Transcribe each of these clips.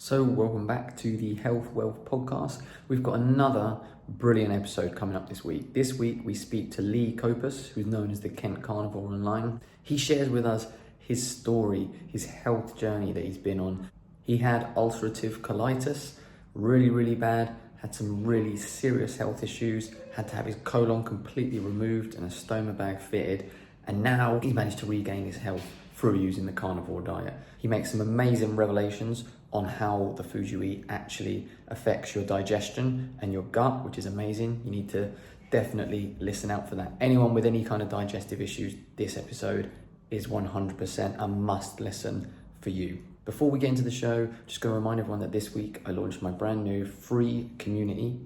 So, welcome back to the Health Wealth Podcast. We've got another brilliant episode coming up this week. This week, we speak to Lee Copus, who's known as the Kent Carnivore online. He shares with us his story, his health journey that he's been on. He had ulcerative colitis, really bad, had some really serious health issues, had to have his colon completely removed and a stoma bag fitted, and now he's managed to regain his health through using the carnivore diet. He makes some amazing revelations on how the food you eat actually affects your digestion and your gut, which is amazing. You need to definitely listen out for that. Anyone with any kind of digestive issues, this episode is 100% a must listen for you. Before we get into the show, just going to remind everyone that this week I launched my brand new free community.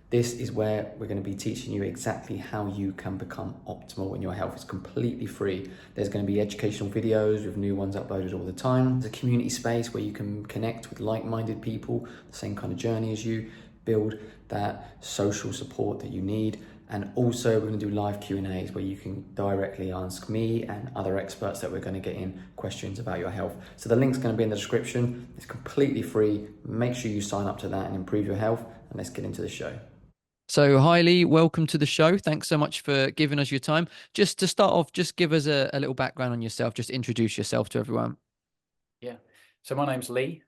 This is where we're going to be teaching you exactly how you can become optimal in your health. It's completely free. There's going to be educational videos with new ones uploaded all the time. There's a community space where you can connect with like-minded people, the same kind of journey as you, build that social support that you need. And also we're going to do live Q&As where you can directly ask me and other experts that we're going to get in questions about your health. So the link's going to be in the description. It's completely free. Make sure you sign up to that and improve your health. And let's get into the show. So, hi Lee, welcome to the show. Thanks so much for giving us your time. Just to start off, just give us a little background on yourself. Just introduce yourself to everyone. Yeah, so my name's Lee.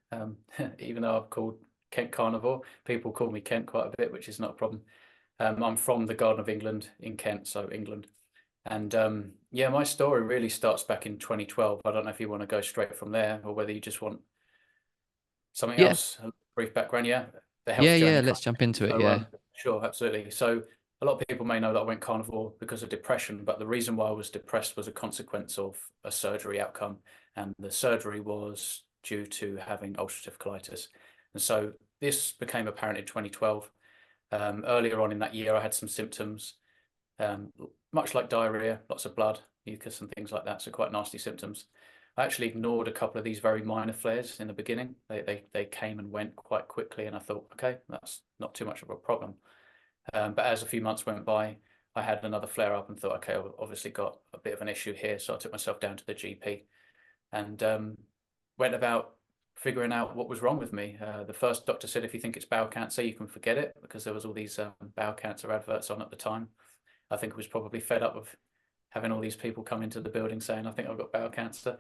Even though I'm called Kent Carnivore, people call me Kent quite a bit, which is not a problem. I'm from the Garden of England in Kent, so England. And yeah, my story really starts back in 2012. I don't know if you want to go straight from there or whether you just want something else, a brief background. Yeah, the health journey. Let's jump into it. Sure, absolutely. So a lot of people may know that I went carnivore because of depression, but the reason why I was depressed was a consequence of a surgery outcome. And the surgery was due to having ulcerative colitis. And so this became apparent in 2012. Earlier on in that year, I had some symptoms, much like diarrhea, lots of blood, mucus and things like that. So quite nasty symptoms. I actually ignored a couple of these very minor flares in the beginning. They came and went quite quickly, and I thought, okay, that's not too much of a problem. But as a few months went by, I had another flare up and thought, okay, I've obviously got a bit of an issue here. So I took myself down to the GP and went about figuring out what was wrong with me. The first doctor said, if you think it's bowel cancer, you can forget it, because there was all these bowel cancer adverts on at the time. I think I was probably fed up with having all these people come into the building saying, I think I've got bowel cancer.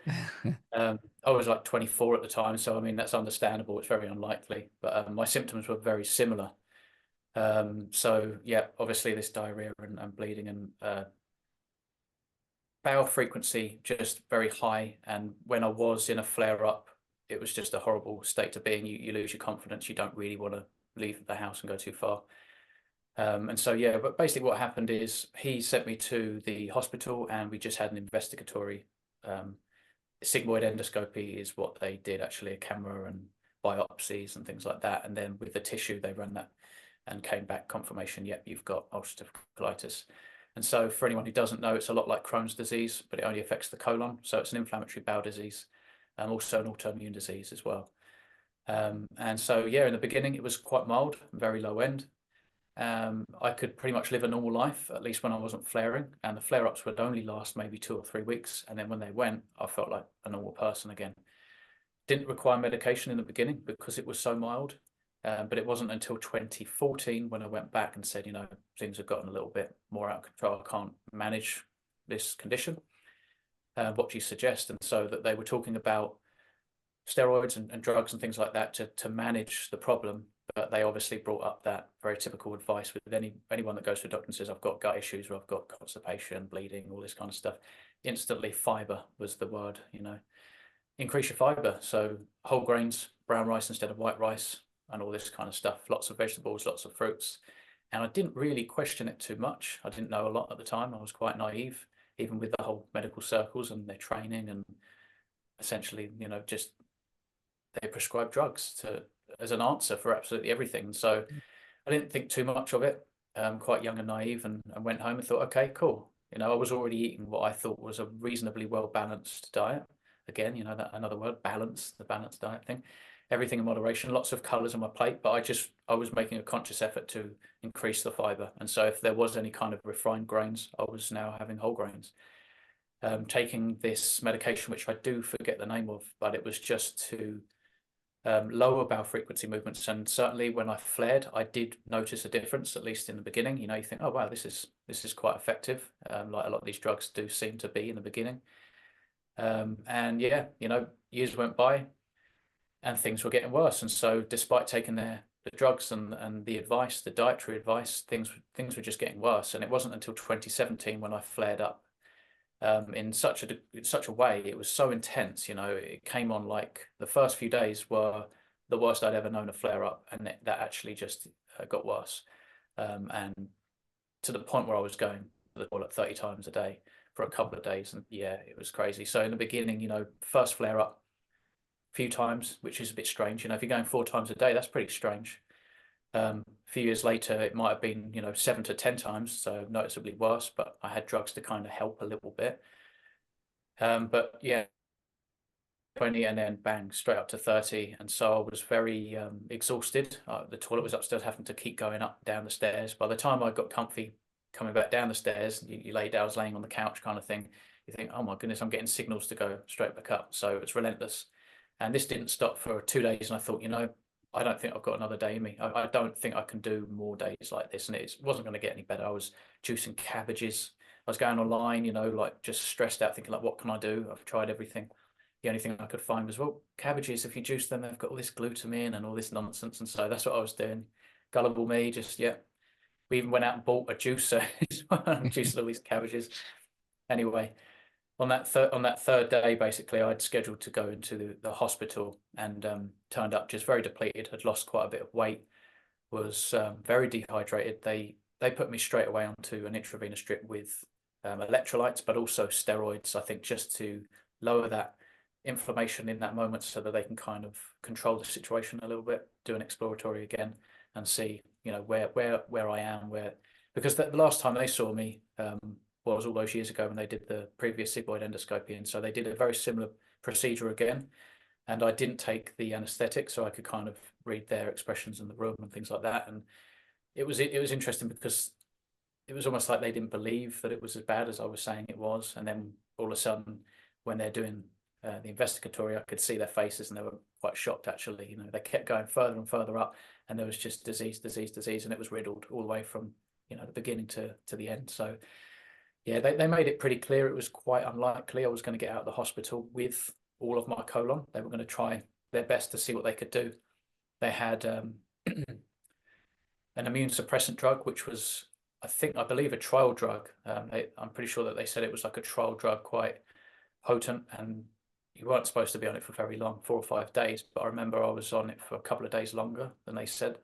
I was like 24 at the time. So, I mean, that's understandable. It's very unlikely. But my symptoms were very similar. So, yeah, obviously this diarrhea and bleeding and bowel frequency just very high. And when I was in a flare up, it was just a horrible state to be in. You lose your confidence. You don't really want to leave the house and go too far. And so, yeah, but basically what happened is he sent me to the hospital and we just had an investigatory sigmoid endoscopy is what they did, actually, a camera and biopsies and things like that. And then with the tissue, they ran that and came back confirmation, yep, you've got ulcerative colitis. And so for anyone who doesn't know, it's a lot like Crohn's disease, but it only affects the colon. So it's an inflammatory bowel disease and also an autoimmune disease as well. And so, yeah, in the beginning, it was quite mild, very low end. I could pretty much live a normal life, at least when I wasn't flaring, and the flare-ups would only last maybe 2 or 3 weeks. And then when they went, I felt like a normal person again. Didn't require medication in the beginning because it was so mild. But it wasn't until 2014 when I went back and said, things have gotten a little bit more out of control. I can't manage this condition. What do you suggest? And so that they were talking about steroids and drugs and things like that to manage the problem. But they obviously brought up that very typical advice with anyone that goes to a doctor and says, I've got gut issues or I've got constipation, bleeding, all this kind of stuff. Instantly, fiber was the word, increase your fiber. So whole grains, brown rice instead of white rice, and all this kind of stuff. Lots of vegetables, lots of fruits. And I didn't really question it too much. I didn't know a lot at the time. I was quite naive, even with the whole medical circles and their training, and essentially, just they prescribe drugs as an answer for absolutely everything. So I didn't think too much of it. Quite young and naive, and went home and thought, okay, cool. I was already eating what I thought was a reasonably well-balanced diet. Again, that another word, balance, the balanced diet thing. Everything in moderation, lots of colors on my plate, but I was making a conscious effort to increase the fiber. And so if there was any kind of refined grains, I was now having whole grains. Taking this medication, which I do forget the name of, but it was just to lower bowel frequency movements, and certainly when I flared, I did notice a difference, at least in the beginning. You know, you think, oh wow, this is quite effective, like a lot of these drugs do seem to be in the beginning. And yeah, you know, years went by and things were getting worse. And so despite taking the drugs and the advice, the dietary advice, things were just getting worse. And it wasn't until 2017 when I flared up in such a way. It was so intense, you know, it came on like the first few days were the worst I'd ever known a flare up, and that actually just got worse. And to the point where I was going to the toilet 30 times a day for a couple of days. And yeah, it was crazy. So in the beginning, you know, first flare up a few times, which is a bit strange. You know, if you're going 4 times a day, that's pretty strange. A few years later, it might have been, you know, 7 to 10 times, so noticeably worse, but I had drugs to kind of help a little bit. But yeah, 20 and then bang, straight up to 30. And so I was very exhausted. The toilet was upstairs, having to keep going up, down the stairs. By the time I got comfy coming back down the stairs, you lay down, I was laying on the couch kind of thing. You think, oh my goodness, I'm getting signals to go straight back up. So it's relentless. And this didn't stop for 2 days. And I thought, you know, I don't think I've got another day in me. I don't think I can do more days like this. And it wasn't going to get any better. I was juicing cabbages. I was going online, you know, like just stressed out, thinking like, what can I do? I've tried everything. The only thing I could find was, well, cabbages, if you juice them, they've got all this glutamine and all this nonsense. And so that's what I was doing. Gullible me, just, yeah. We even went out and bought a juicer, juicing all these cabbages. Anyway, on that third day, basically, I'd scheduled to go into the hospital, and turned up just very depleted. Had lost quite a bit of weight, was very dehydrated. They put me straight away onto an intravenous drip with electrolytes, but also steroids, I think, just to lower that inflammation in that moment, so that they can kind of control the situation a little bit, do an exploratory again, and see, you know, where I am, because the last time they saw me was all those years ago when they did the previous sigmoid endoscopy, and so they did a very similar procedure again, and I didn't take the anesthetic, so I could kind of read their expressions in the room and things like that. And it was interesting, because it was almost like they didn't believe that it was as bad as I was saying it was. And then all of a sudden, when they're doing the investigatory, I could see their faces, and they were quite shocked, actually. You know, they kept going further and further up, and there was just disease, and it was riddled all the way from, you know, the beginning to the end. So yeah, they made it pretty clear it was quite unlikely I was going to get out of the hospital with all of my colon. They were going to try their best to see what they could do. They had an immune suppressant drug, which was, I believe, a trial drug. I'm pretty sure that they said it was like a trial drug, quite potent, and you weren't supposed to be on it for very long, 4 or 5 days. But I remember I was on it for a couple of days longer than they said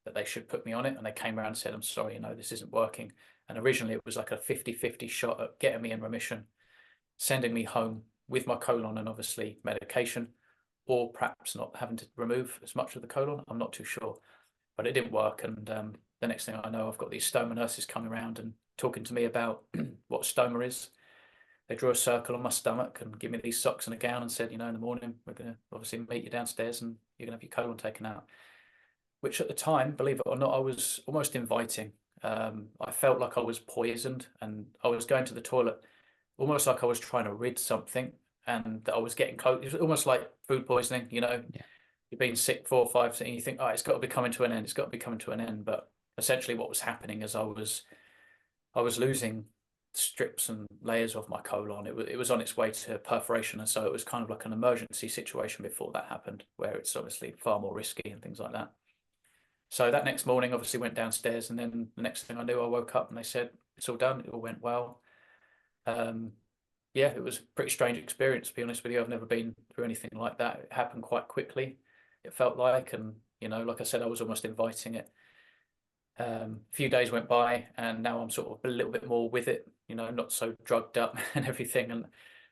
that they should put me on it. And they came around and said, I'm sorry, you know, this isn't working. And originally it was like a 50-50 shot at getting me in remission, sending me home with my colon and obviously medication, or perhaps not having to remove as much of the colon. I'm not too sure, but it didn't work. And the next thing I know, I've got these stoma nurses coming around and talking to me about what stoma is. They drew a circle on my stomach and give me these socks and a gown and said, you know, in the morning, we're going to obviously meet you downstairs and you're going to have your colon taken out. Which at the time, believe it or not, I was almost inviting. I felt like I was poisoned, and I was going to the toilet almost like I was trying to rid something, and that I was getting close. It was almost like food poisoning, you know. Yeah. You've been sick 4 or 5, and you think, oh, it's got to be coming to an end. It's got to be coming to an end. But essentially what was happening is I was losing strips and layers of my colon. It was on its way to perforation, and so it was kind of like an emergency situation before that happened, where it's obviously far more risky and things like that. So that next morning, obviously went downstairs, and then the next thing I knew, I woke up and they said, it's all done. It all went well. Yeah, it was a pretty strange experience, to be honest with you. I've never been through anything like that. It happened quite quickly, it felt like. And, you know, like I said, I was almost inviting it. A few days went by, and now I'm sort of a little bit more with it, you know, not so drugged up and everything, and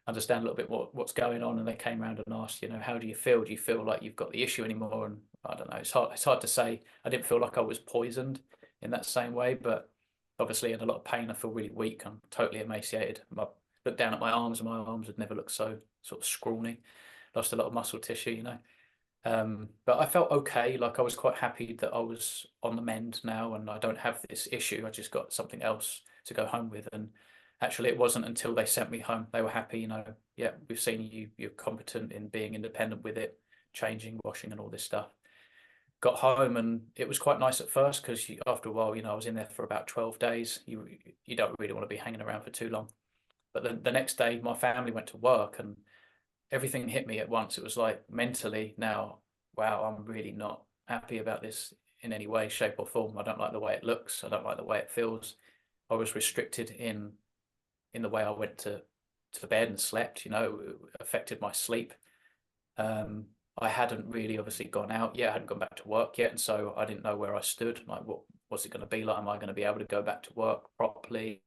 understand a little bit more what's going on. And they came around and asked, you know, how do you feel? Do you feel like you've got the issue anymore? And I don't know, it's hard to say. I didn't feel like I was poisoned in that same way, but obviously in a lot of pain. I feel really weak. I'm totally emaciated. I looked down at my arms, and my arms had never looked so sort of scrawny. Lost a lot of muscle tissue, you know. But I felt okay. Like, I was quite happy that I was on the mend now, and I don't have this issue. I just got something else to go home with. And actually, it wasn't until they sent me home, they were happy, you know, yeah, we've seen you're competent in being independent with it. changing, washing, and all this stuff. Got home, and it was quite nice at first because after a while, I was in there for about 12 days. You don't really want to be hanging around for too long. But the next day, my family went to work, and everything hit me at once. It was like mentally now, wow, I'm really not happy about this in any way, shape, or form. I don't like the way it looks. I don't like the way it feels. I was restricted in the way I went to bed and slept. It affected my sleep. I hadn't really obviously gone out yet. I hadn't gone back to work yet, and so I didn't know where I stood. Like, what's it going to be like? Am I going to be able to go back to work properly?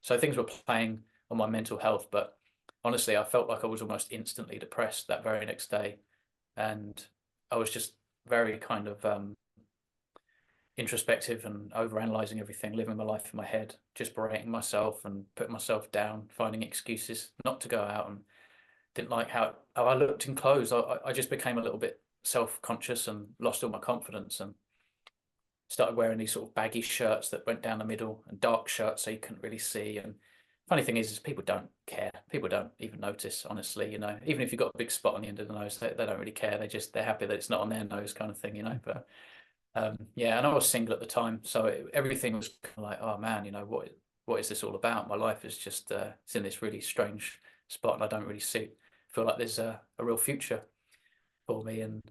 So things were playing on my mental health, but honestly, I felt like I was almost instantly depressed that very next day, and I was just very kind of introspective and overanalyzing everything, living my life in my head, just berating myself and putting myself down, finding excuses not to go out, and didn't like how I looked in clothes. I just became a little bit self-conscious and lost all my confidence, and started wearing these sort of baggy shirts that went down the middle and dark shirts so you couldn't really see. And funny thing is people don't care. People don't even notice, honestly, even if you've got a big spot on the end of the nose, they don't really care. They're happy that it's not on their nose, kind of thing. But yeah, and I was single at the time, so everything was kind of like, oh man, what is this all about? My life is just it's in this really strange spot, and I don't really feel like there's a real future for me. And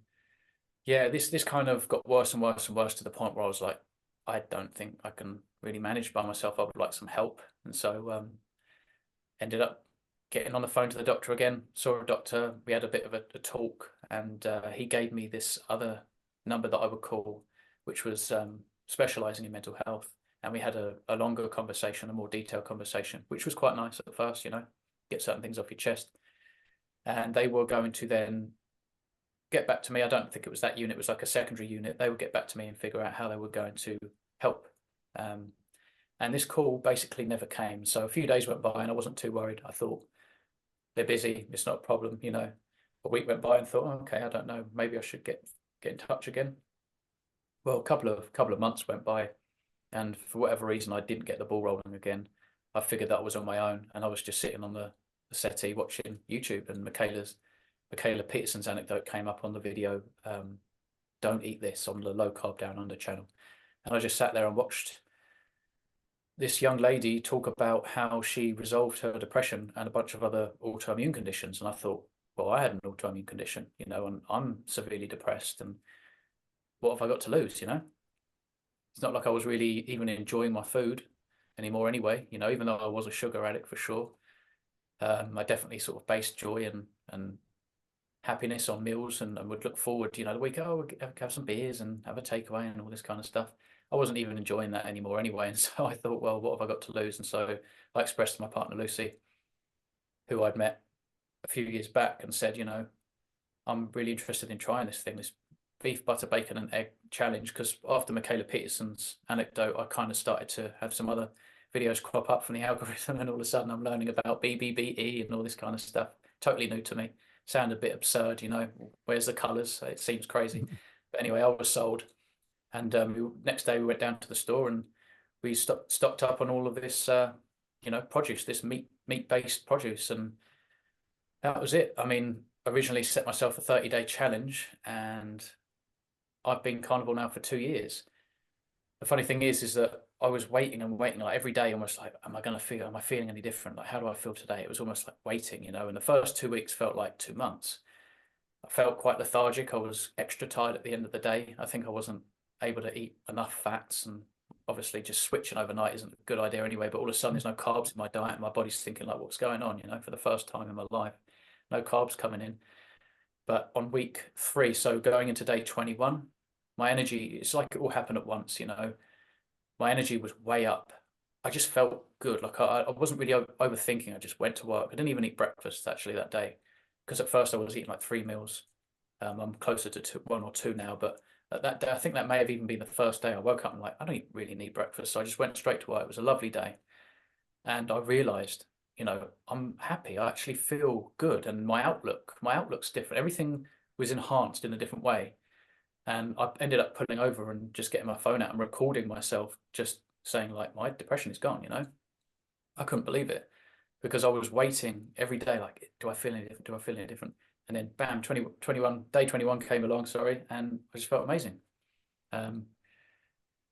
yeah, this kind of got worse and worse and worse to the point where I was like, I don't think I can really manage by myself. I would like some help. And so ended up getting on the phone to the doctor again, saw a doctor. We had a bit of a talk, and he gave me this other number that I would call, which was specializing in mental health. And we had a longer conversation, a more detailed conversation, which was quite nice at first, get certain things off your chest. And they were going to then get back to me. I don't think it was that unit, it was like a secondary unit. They would get back to me and figure out how they were going to help. And this call basically never came. So a few days went by and I wasn't too worried. I thought, they're busy, it's not a problem. A week went by and thought, oh, okay, I don't know, maybe I should get in touch again. Well, a couple of months went by, and for whatever reason I didn't get the ball rolling again. I figured that I was on my own, and I was just sitting on the settee watching YouTube, and Michaela Peterson's anecdote came up on the video, don't eat this, on the low carb down under channel. And I just sat there and watched this young lady talk about how she resolved her depression and a bunch of other autoimmune conditions. And I thought, well, I had an autoimmune condition, and I'm severely depressed, and what have I got to lose? It's not like I was really even enjoying my food anymore anyway, even though I was a sugar addict for sure. I definitely sort of based joy and happiness on meals, and would look forward, the week, we'll have some beers and have a takeaway and all this kind of stuff. I wasn't even enjoying that anymore anyway. And so I thought, well, what have I got to lose? And so I expressed to my partner, Lucy, who I'd met a few years back, and said, I'm really interested in trying this thing, this beef, butter, bacon and egg challenge, because after Michaela Peterson's anecdote, I kind of started to have some other videos crop up from the algorithm, and all of a sudden I'm learning about BBBE and all this kind of stuff. Totally new to me. Sound a bit absurd, where's the colors? It seems crazy. But anyway, I was sold. And next day we went down to the store and we stocked up on all of this, produce, this meat-based produce. And that was it. I mean, originally set myself a 30-day challenge, and I've been carnivore now for 2 years. The funny thing is that I was waiting and waiting, like every day, almost like, am I feeling any different? Like, how do I feel today? It was almost like waiting, and the first 2 weeks felt like 2 months. I felt quite lethargic. I was extra tired at the end of the day. I think I wasn't able to eat enough fats, and obviously just switching overnight isn't a good idea anyway. But all of a sudden there's no carbs in my diet, and my body's thinking like, what's going on? For the first time in my life, no carbs coming in. But on week 3, so going into day 21, my energy, it's like it all happened at once. My energy was way up. I just felt good. Like I wasn't really overthinking. I just went to work. I didn't even eat breakfast actually that day, because at first I was eating like 3 meals. I'm closer to 1 or 2 now, but that day, I think that may have even been the first day I woke up and like, I don't really need breakfast. So I just went straight to work. It was a lovely day. And I realized, I'm happy. I actually feel good. And my outlook's different. Everything was enhanced in a different way. And I ended up pulling over and just getting my phone out and recording myself, just saying like, my depression is gone, I couldn't believe it, because I was waiting every day, like, do I feel any different? Do I feel any different? And then bam, 21, day 21 came along, sorry, and I just felt amazing.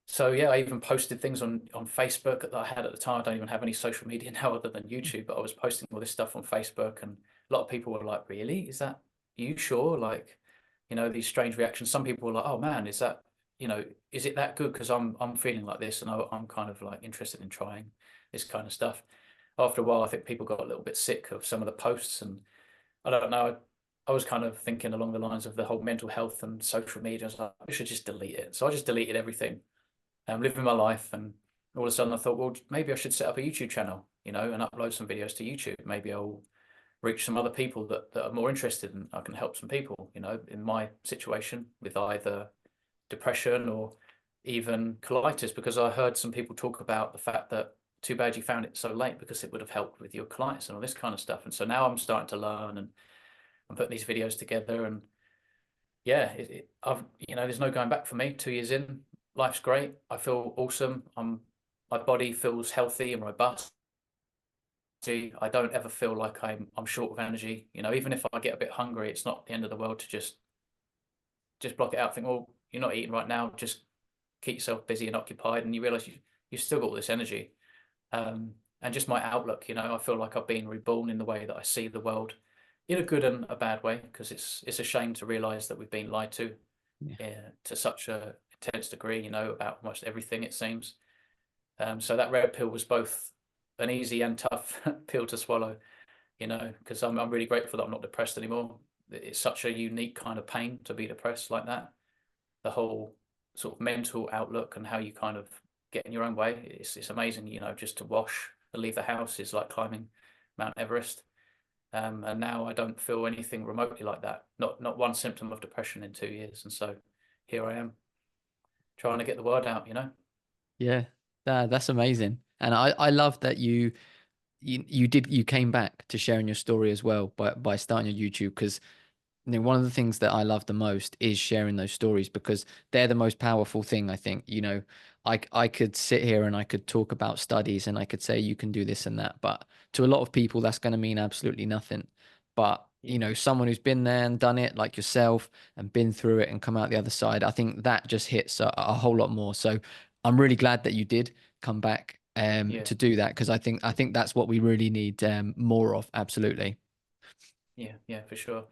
So yeah, I even posted things on Facebook that I had at the time. I don't even have any social media now other than YouTube, but I was posting all this stuff on Facebook, and a lot of people were like, "Really? Is that, are you sure?" Like, these strange reactions. Some people were like, "Oh man, is that, is it that good? Because I'm feeling like this, and I'm kind of like interested in trying this kind of stuff." After a while, I think people got a little bit sick of some of the posts, and I don't know. I was kind of thinking along the lines of the whole mental health and social media. I was like, I should just delete it. So I just deleted everything. I'm living my life, and all of a sudden I thought, well, maybe I should set up a YouTube channel, and upload some videos to YouTube. Maybe I'll reach some other people that are more interested, and I can help some people, in my situation with either depression or even colitis, because I heard some people talk about the fact that too bad you found it so late, because it would have helped with your colitis and all this kind of stuff. And so now I'm starting to learn, and I'm putting these videos together, and yeah, I've there's no going back for me. 2 years in, life's great. I feel awesome. My body feels healthy and robust. I don't ever feel like I'm short of energy. Even if I get a bit hungry, it's not the end of the world to just block it out. Think, well, you're not eating right now. Just keep yourself busy and occupied, and you realize you've still got all this energy. And just my outlook, I feel like I've been reborn in the way that I see the world, in a good and a bad way, because it's a shame to realize that we've been lied to such a intense degree, about almost everything, it seems. So that red pill was both an easy and tough pill to swallow, because I'm really grateful that I'm not depressed anymore. It's such a unique kind of pain to be depressed like that. The whole sort of mental outlook and how you kind of get in your own way. It's amazing, just to wash and leave the house is like climbing Mount Everest. And now I don't feel anything remotely like that. Not one symptom of depression in 2 years. And so here I am trying to get the word out. Yeah, that's amazing. And I love that you came back to sharing your story as well by starting your YouTube, because one of the things that I love the most is sharing those stories, because they're the most powerful thing, I think. I could sit here and I could talk about studies and I could say you can do this and that, but to a lot of people that's going to mean absolutely nothing. But someone who's been there and done it, like yourself, and been through it and come out the other side, I think that just hits a whole lot more. So I'm really glad that you did come back Yeah, to do that, because I think that's what we really need more of. Absolutely. yeah, for sure.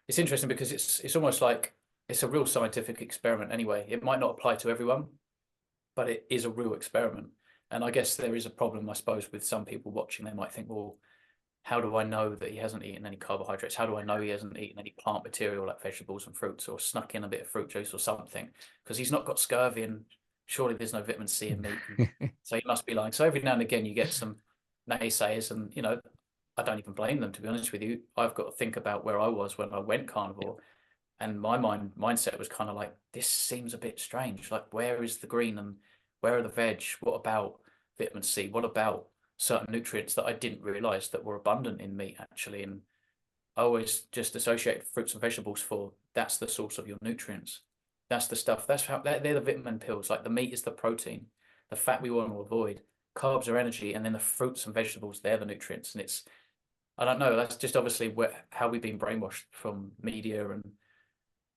It's interesting because it's almost like it's a real scientific experiment anyway. It might not apply to everyone, but it is a real experiment. And I guess there is a problem, I suppose, with some people watching. They might think, well, how do I know that he hasn't eaten any carbohydrates? How do I know he hasn't eaten any plant material like vegetables and fruits, or snuck in a bit of fruit juice or something? Because he's not got scurvy, and surely there's no vitamin C in meat. And so he must be lying. So every now and again you get some naysayers, and I don't even blame them, to be honest with you. I've got to think about where I was when I went carnivore, and my mindset was kind of like, this seems a bit strange. Like, where is the green, and where are the veg? What about vitamin C? What about certain nutrients that I didn't realize that were abundant in meat, actually? And I always just associate fruits and vegetables for, that's the source of your nutrients. That's the stuff. That's how they're the vitamin pills. Like, the meat is the protein, the fat we want to avoid, carbs are energy, and then the fruits and vegetables, they're the nutrients. And I don't know, that's just obviously how we've been brainwashed from media and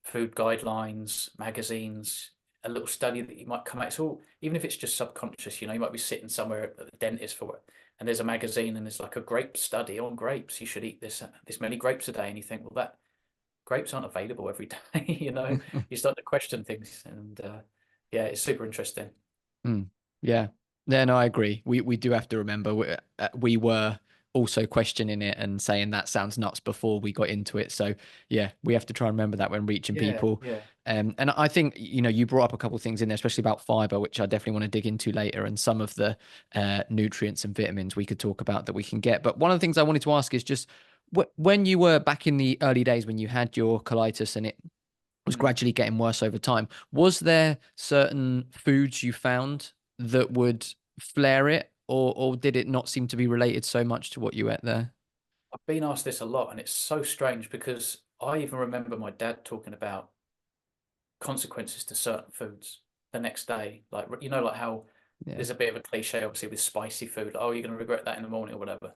food guidelines, magazines, a little study that you might come out. It's all, even if it's just subconscious, you might be sitting somewhere at the dentist for it, and there's a magazine and there's like a grape study on grapes. You should eat this many grapes a day, and you think, well, that grapes aren't available every day. You start to question things, and yeah, it's super interesting. Mm, yeah. Yeah, no, I agree. We do have to remember we were also questioning it and saying that sounds nuts before we got into it. So yeah, we have to try and remember that when reaching Yeah, people. yeah, And I think, you brought up a couple of things in there, especially about fiber, which I definitely want to dig into later, and some of the nutrients and vitamins we could talk about that we can get. But one of the things I wanted to ask is just when you were back in the early days, when you had your colitis and it was mm. gradually getting worse over time, was there certain foods you found that would flare it, or did it not seem to be related so much to what you ate there? I've been asked this a lot, and it's so strange because I even remember my dad talking about consequences to certain foods the next day. Like, like how Yeah. there's a bit of a cliche, obviously, with spicy food. Oh, you're going to regret that in the morning or whatever.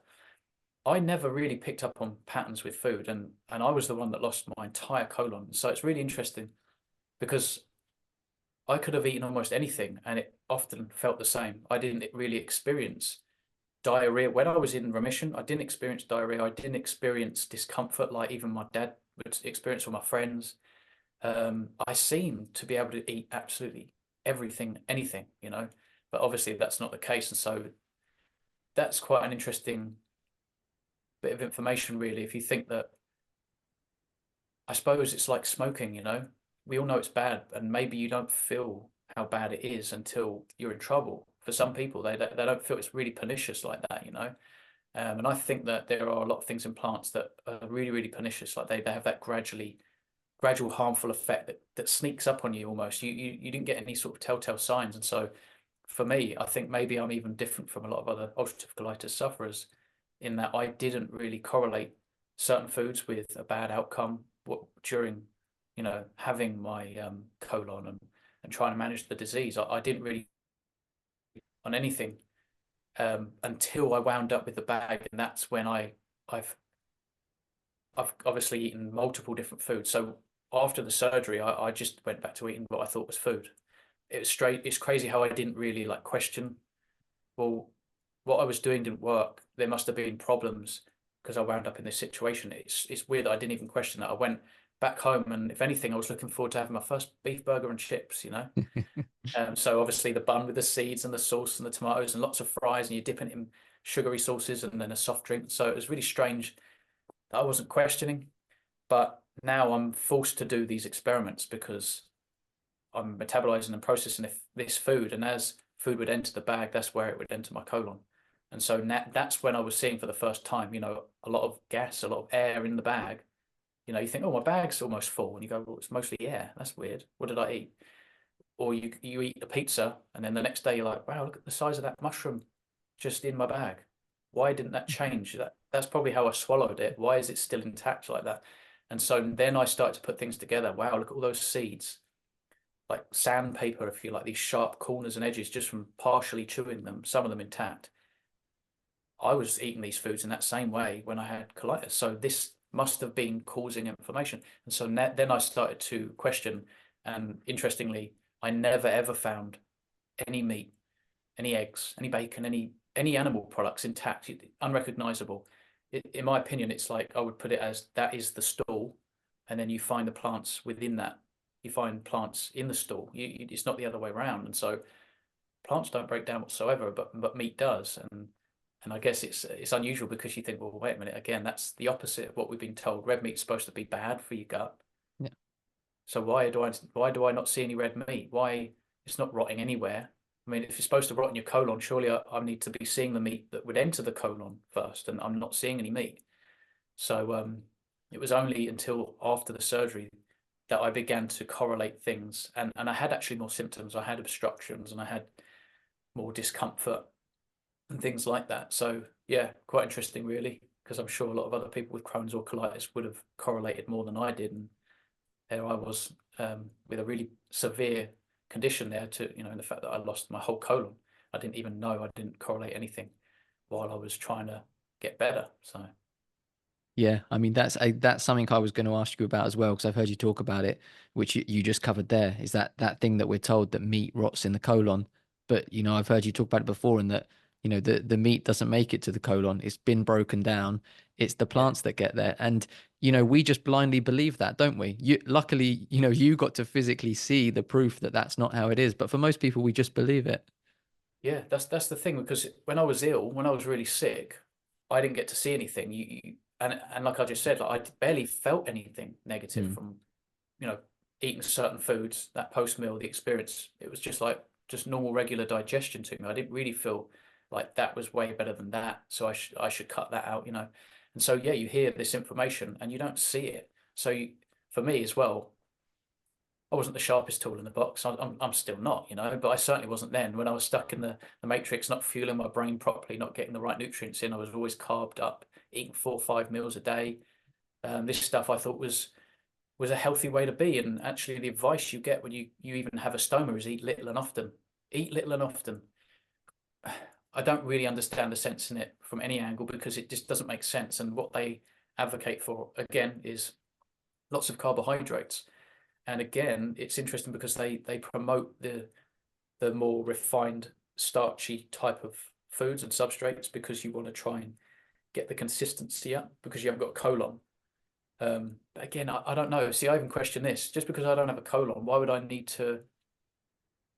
I never really picked up on patterns with food, and I was the one that lost my entire colon. So it's really interesting because I could have eaten almost anything and it often felt the same. I didn't really experience diarrhea when I was in remission. I didn't experience diarrhea. I didn't experience discomfort like even my dad would experience with my friends. I seem to be able to eat absolutely everything, anything, but obviously that's not the case. And so that's quite an interesting bit of information, really. If you think that, I suppose it's like smoking, we all know it's bad, and maybe you don't feel how bad it is until you're in trouble. For some people, they don't feel it's really pernicious like that. And I think that there are a lot of things in plants that are really, really pernicious. Like they have that gradual harmful effect that sneaks up on you almost. You didn't get any sort of telltale signs. And so for me, I think maybe I'm even different from a lot of other ulcerative colitis sufferers in that I didn't really correlate certain foods with a bad outcome during, having my colon and trying to manage the disease. I didn't really on anything until I wound up with the bag, and that's when I've obviously eaten multiple different foods. So after the surgery, I just went back to eating what I thought was food. It was straight. It's crazy how I didn't really like question, well, what I was doing didn't work. There must have been problems because I wound up in this situation. It's weird that I didn't even question that. I went back home, and if anything, I was looking forward to having my first beef burger and chips. So obviously the bun with the seeds and the sauce and the tomatoes and lots of fries, and you're dipping it in sugary sauces and then a soft drink. So it was really strange that I wasn't questioning. But now I'm forced to do these experiments because I'm metabolizing and processing this food, and as food would enter the bag, that's where it would enter my colon. And so that's when I was seeing for the first time, a lot of gas, a lot of air in the bag. You think, oh, my bag's almost full, and you go, well, it's mostly air. That's weird. What did I eat? Or you eat a pizza, and then the next day you're like, wow, look at the size of that mushroom just in my bag. Why didn't that change? That's probably how I swallowed it. Why is it still intact like that? And so then I started to put things together. Wow, look at all those seeds, like sandpaper, if you like, these sharp corners and edges just from partially chewing them, some of them intact. I was eating these foods in that same way when I had colitis. So this must have been causing inflammation. And so then I started to question. And interestingly, I never ever found any meat, any eggs, any bacon, any animal products intact, unrecognizable. In my opinion, it's like I would put it as that is the stool, and then you find the plants within that. You find plants in the stool. It's not the other way around. And so plants don't break down whatsoever, but meat does. And I guess it's unusual because you think, well, wait a minute, again, that's the opposite of what we've been told. Red meat's supposed to be bad for your gut. Yeah. So why do I not see any red meat? Why it's not rotting anywhere? I mean, if it's supposed to rot in your colon, surely I need to be seeing the meat that would enter the colon first, and I'm not seeing any meat. So it was only until after the surgery that I began to correlate things, and I had actually more symptoms. I had obstructions, and I had more discomfort and things like that. So yeah, quite interesting, really, because I'm sure a lot of other people with Crohn's or colitis would have correlated more than I did, and there I was with a really severe condition there in the fact that I lost my whole colon. I didn't even know. I didn't correlate anything while I was trying to get better. So Yeah, I mean that's something I was going to ask you about as well, because I've heard you talk about it, which you just covered there. Is that thing that we're told that meat rots in the colon, but I've heard you talk about it before, and that the meat doesn't make it to the colon. It's been broken down. It's the yeah, plants that get there, and we just blindly believe that, don't we? Luckily, you got to physically see the proof that that's not how it is, but for most people, we just believe it. yeah, that's the thing, because when I was ill, when I was really sick, I didn't get to see anything. And like I just said, like I barely felt anything negative Mm. from eating certain foods. That post meal, the experience, it was just like just normal regular digestion to me. I didn't really feel like that was way better than that, so I should cut that out. And so yeah, you hear this information and you don't see it. So for me as well, I wasn't the sharpest tool in the box. I'm still not, but I certainly wasn't then. When I was stuck in the matrix, not fueling my brain properly, not getting the right nutrients in, I was always carved up, eating 4 or 5 meals a day. This stuff I thought was a healthy way to be. And actually, the advice you get when you even have a stoma is eat little and often. Eat little and often. I don't really understand the sense in it from any angle, because it just doesn't make sense. And what they advocate for, again, is lots of carbohydrates. And again, it's interesting because they promote the more refined, starchy type of foods and substrates, because you want to try and get the consistency up, because you haven't got a colon. But again, I don't know. See, I even question this. Just because I don't have a colon, why would I need to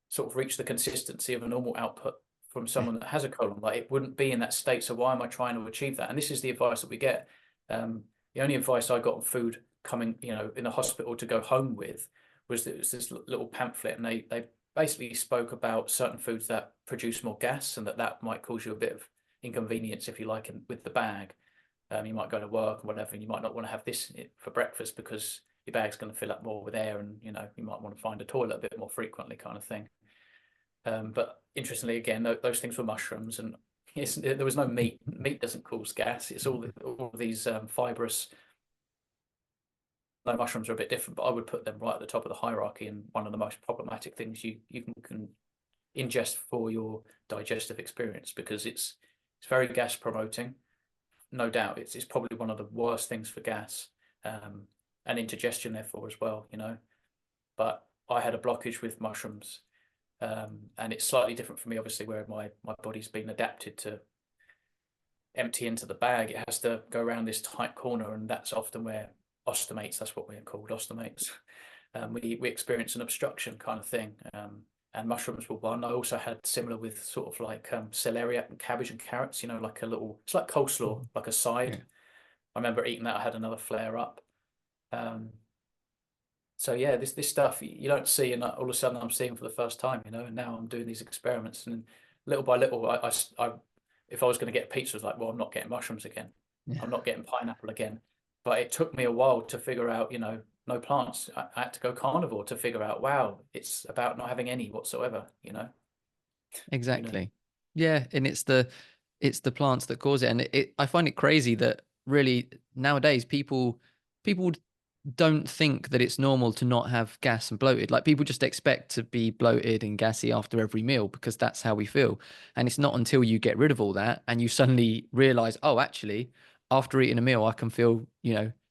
sort of reach the consistency of a normal output from someone that has a colon? Like, it wouldn't be in that state. So why am I trying to achieve that? And this is the advice that we get. The only advice I got on food coming, in the hospital to go home with, was that it was this little pamphlet, and they basically spoke about certain foods that produce more gas, and that might cause you a bit of inconvenience, if you like, with the bag. You might go to work or whatever, and you might not want to have this for breakfast because your bag's going to fill up more with air, and you might want to find a toilet a bit more frequently, kind of thing. But interestingly, again, those things were mushrooms, and there was no meat. Meat doesn't cause gas. It's all these fibrous. No, mushrooms are a bit different, but I would put them right at the top of the hierarchy, and one of the most problematic things you can ingest for your digestive experience, because it's very gas promoting. No doubt, it's probably one of the worst things for gas, and indigestion therefore as well, But I had a blockage with mushrooms, and it's slightly different for me, obviously, where my body's been adapted to empty into the bag. It has to go around this tight corner, and that's often where ostomates, that's what we're called, ostomates. We experience an obstruction kind of thing, and mushrooms were one. I also had similar with sort of like celeriac and cabbage and carrots, like it's like coleslaw, like a side. Yeah. I remember eating that. I had another flare up. So yeah, this stuff you don't see, and all of a sudden I'm seeing for the first time, and now I'm doing these experiments, and little by little, I if I was going to get pizza, I was like, well, I'm not getting mushrooms again. Yeah. I'm not getting pineapple again. But it took me a while to figure out, no plants. I had to go carnivore to figure out, wow, it's about not having any whatsoever, Exactly. Yeah, and it's the plants that cause it. And I find it crazy that really nowadays people don't think that it's normal to not have gas and bloated. Like, people just expect to be bloated and gassy after every meal because that's how we feel. And it's not until you get rid of all that and you suddenly realize, oh, actually, after eating a meal, I can feel,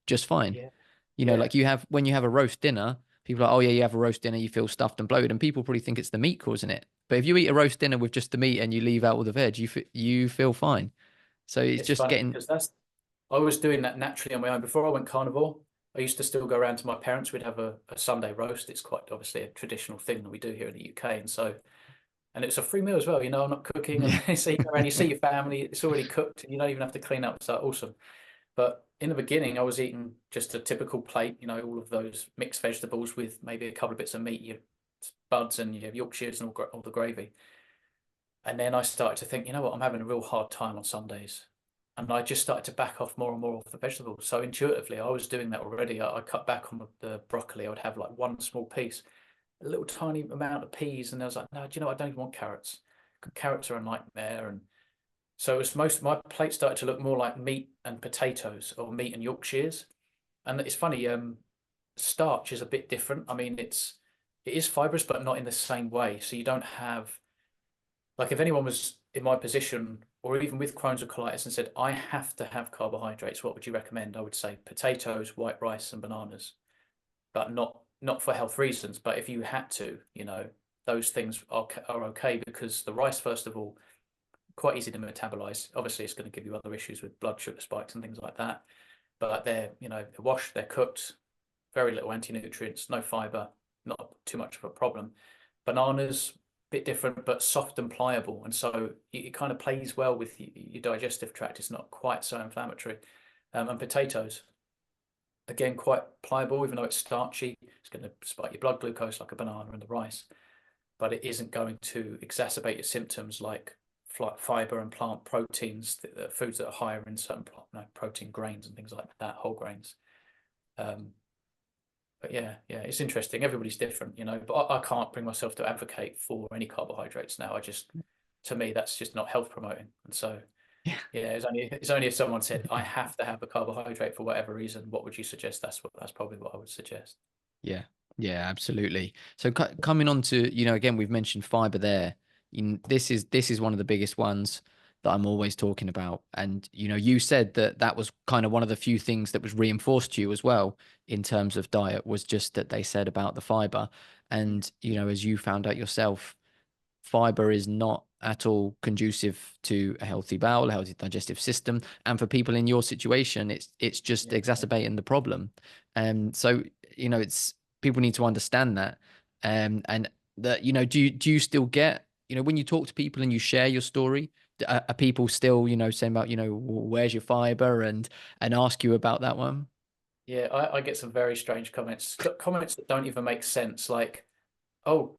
just fine. Yeah. Like when you have a roast dinner, people are like, oh yeah, you have a roast dinner, you feel stuffed and bloated, and people probably think it's the meat causing it. But if you eat a roast dinner with just the meat and you leave out all the veg, you feel fine. So it's just getting. Because I was doing that naturally on my own before I went carnivore. I used to still go around to my parents. We'd have a Sunday roast. It's quite obviously a traditional thing that we do here in the UK, and it's a free meal as well. I'm not cooking, and so you go around, you see your family. It's already cooked, and you don't even have to clean up. It's like awesome. But in the beginning, I was eating just a typical plate, all of those mixed vegetables with maybe a couple of bits of meat, your buds and your Yorkshires and all the gravy. And then I started to think, what, I'm having a real hard time on Sundays. And I just started to back off more and more of the vegetables. So intuitively, I was doing that already. I cut back on the broccoli. I would have like one small piece, a little tiny amount of peas. And I was like, no, do you know what? I don't even want carrots. Carrots are a nightmare. And so it was my plate started to look more like meat and potatoes, or meat and Yorkshires. And it's funny, starch is a bit different. I mean, it is fibrous, but not in the same way. So you don't have, like, if anyone was in my position, or even with Crohn's or colitis, and said, I have to have carbohydrates, what would you recommend? I would say potatoes, white rice, and bananas, but not for health reasons. But if you had to, those things are okay, because the rice, first of all, quite easy to metabolize. Obviously, it's going to give you other issues with blood sugar spikes and things like that. But they're washed, they're cooked, very little anti-nutrients, no fiber, not too much of a problem. Bananas, bit different, but soft and pliable, and so it kind of plays well with your digestive tract. It's not quite so inflammatory. And potatoes, again, quite pliable, even though it's starchy. It's going to spike your blood glucose like a banana and the rice, but it isn't going to exacerbate your symptoms like fiber and plant proteins, the foods that are higher in certain protein grains and things like that, whole grains. But yeah, it's interesting. Everybody's different, but I can't bring myself to advocate for any carbohydrates now. To me, that's just not health promoting. And so, yeah, it's only if someone said, I have to have a carbohydrate for whatever reason, what would you suggest? That's probably what I would suggest. Yeah, absolutely. So coming on to, again, we've mentioned fiber there. This is one of the biggest ones that I'm always talking about. And you said that was kind of one of the few things that was reinforced to you as well in terms of diet, was just that they said about the fiber. And as you found out yourself, fiber is not at all conducive to a healthy bowel, a healthy digestive system. And for people in your situation, it's just exacerbating the problem. So it's people need to understand that. And that do you still get, when you talk to people and you share your story, are people still saying about where's your fiber, and ask you about that one? Yeah, I get some very strange comments that don't even make sense, like, oh,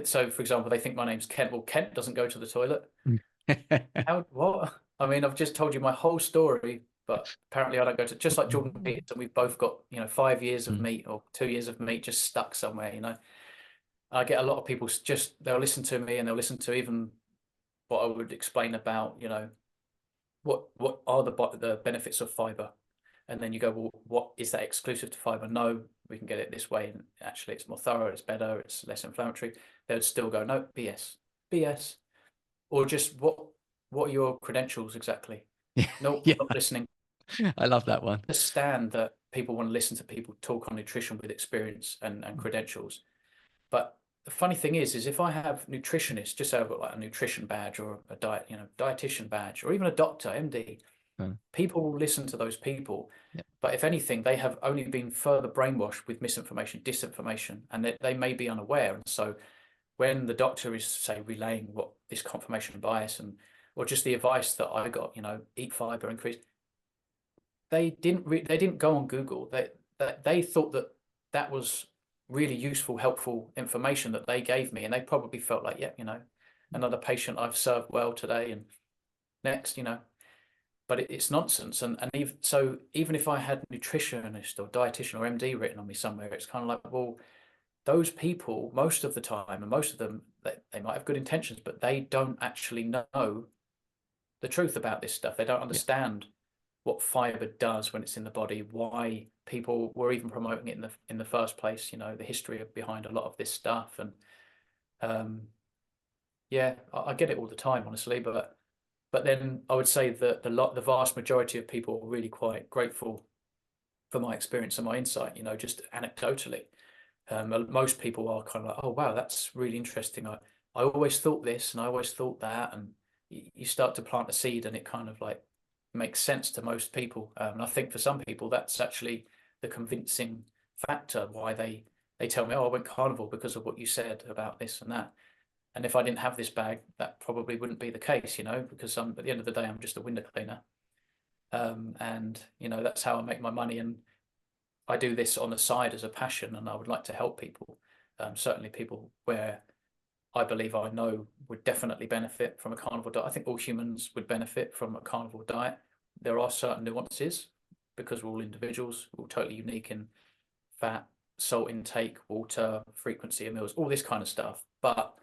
so for example, they think my name's Kent. Well, Kent doesn't go to the toilet. How, what? I mean, I've just told you my whole story, but apparently I don't go to, just like Jordan Peterson, we've both got, 5 years of meat or 2 years of meat just stuck somewhere. I get a lot of people they'll listen to me, and they'll listen to even what I would explain about, what are the benefits of fiber? And then you go, well, what is that exclusive to fiber? No, we can get it this way, and actually it's more thorough, it's better, it's less inflammatory. They would still go, no, BS. Or just what are your credentials exactly? No, Yeah, not listening. I love that one. Understand that people want to listen to people talk on nutrition with experience and credentials. But the funny thing is if I have nutritionists, just say I've got like a nutrition badge or a dietitian badge, or even a doctor, MD, people will listen to those people. Yeah. But if anything, they have only been further brainwashed with misinformation, disinformation, and they may be unaware. And so when the doctor is, say, relaying what this confirmation bias or just the advice that I got, eat fiber, increase, they didn't go on Google. They thought that was really useful, helpful information that they gave me, and they probably felt like, yeah, another patient I've served well today, and next, but it's nonsense. And even if I had nutritionist or dietitian or MD written on me somewhere, it's kind of like, well, those people, most of the time, and most of them, they might have good intentions, but they don't actually know the truth about this stuff. They don't understand what fiber does when it's in the body, why people were even promoting it in the first place, the history behind a lot of this stuff. And yeah, I get it all the time, honestly, but then I would say that the vast majority of people are really quite grateful for my experience and my insight, just anecdotally. Most people are kind of like, oh, wow, that's really interesting. I always thought this and I always thought that. And you start to plant a seed, and it kind of like makes sense to most people. And I think for some people, that's actually the convincing factor why they tell me, oh, I went carnivore because of what you said about this and that. And if I didn't have this bag, that probably wouldn't be the case, because at the end of the day, I'm just a window cleaner. And, that's how I make my money. And I do this on the side as a passion, and I would like to help people. Certainly people where I believe I know would definitely benefit from a carnivore diet. I think all humans would benefit from a carnivore diet. There are certain nuances because we're all individuals, we're all totally unique in fat, salt intake, water, frequency of meals, all this kind of stuff. But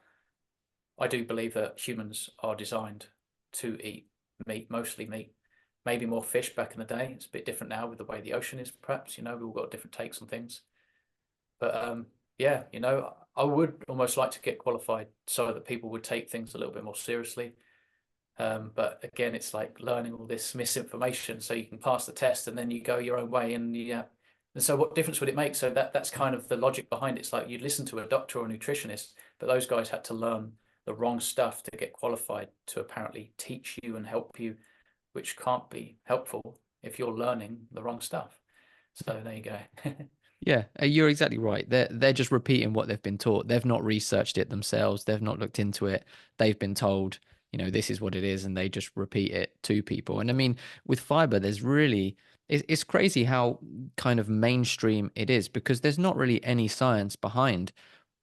I do believe that humans are designed to eat meat, mostly meat, maybe more fish back in the day. It's a bit different now with the way the ocean is, perhaps, we've all got different takes on things. But yeah, I would almost like to get qualified so that people would take things a little bit more seriously. But again, it's like learning all this misinformation so you can pass the test and then you go your own way. And yeah. And so what difference would it make? So that's kind of the logic behind it. It's like you'd listen to a doctor or a nutritionist, but those guys had to learn the wrong stuff to get qualified to apparently teach you and help you, which can't be helpful if you're learning the wrong stuff. So there you go. Yeah, you're exactly right. They're just repeating what they've been taught. They've not researched it themselves. They've not looked into it. They've been told, this is what it is, and they just repeat it to people. And I mean, with fiber, there's really it's crazy how kind of mainstream it is, because there's not really any science behind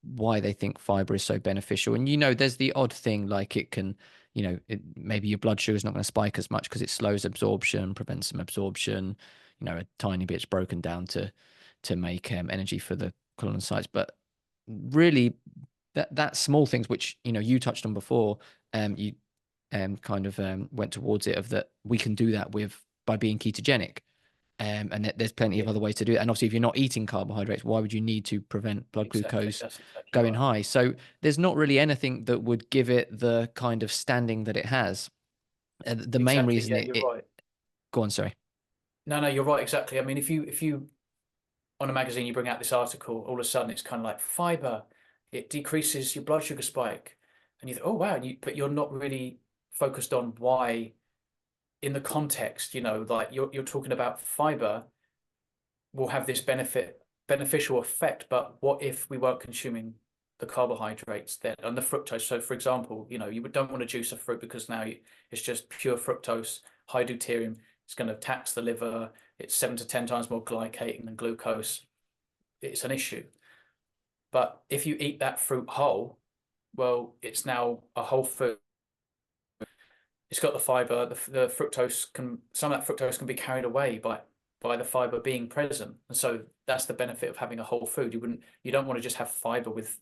why they think fiber is so beneficial. And there's the odd thing like it can, maybe your blood sugar is not going to spike as much because it slows absorption, prevents some absorption. A tiny bit's broken down to make energy for the colonocytes. But really, that small things which you touched on before, you kind of went towards it, of that we can do that with by being ketogenic. And there's plenty of Yeah, other ways to do it. And obviously, if you're not eating carbohydrates, why would you need to prevent blood exactly. glucose That's exactly going right. high? So there's not really anything that would give it the kind of standing that it has. The main Exactly. reason Yeah, you're right. go on, sorry. No, you're right. Exactly. I mean, if you on a magazine you bring out this article, all of a sudden it's kind of like fiber, it decreases your blood sugar spike, and you think, oh wow, but you're not really focused on why in the context. Like you're talking about fiber will have this beneficial effect, but what if we weren't consuming the carbohydrates then and the fructose? So for example, you don't want to juice a fruit because now it's just pure fructose, high deuterium. It's going to tax the liver. It's 7 to 10 times more glycating than glucose. It's an issue. But if you eat that fruit whole, well, it's now a whole food. It's got the fiber. The fructose some of that fructose can be carried away by the fiber being present, and so that's the benefit of having a whole food. You don't want to just have fiber with.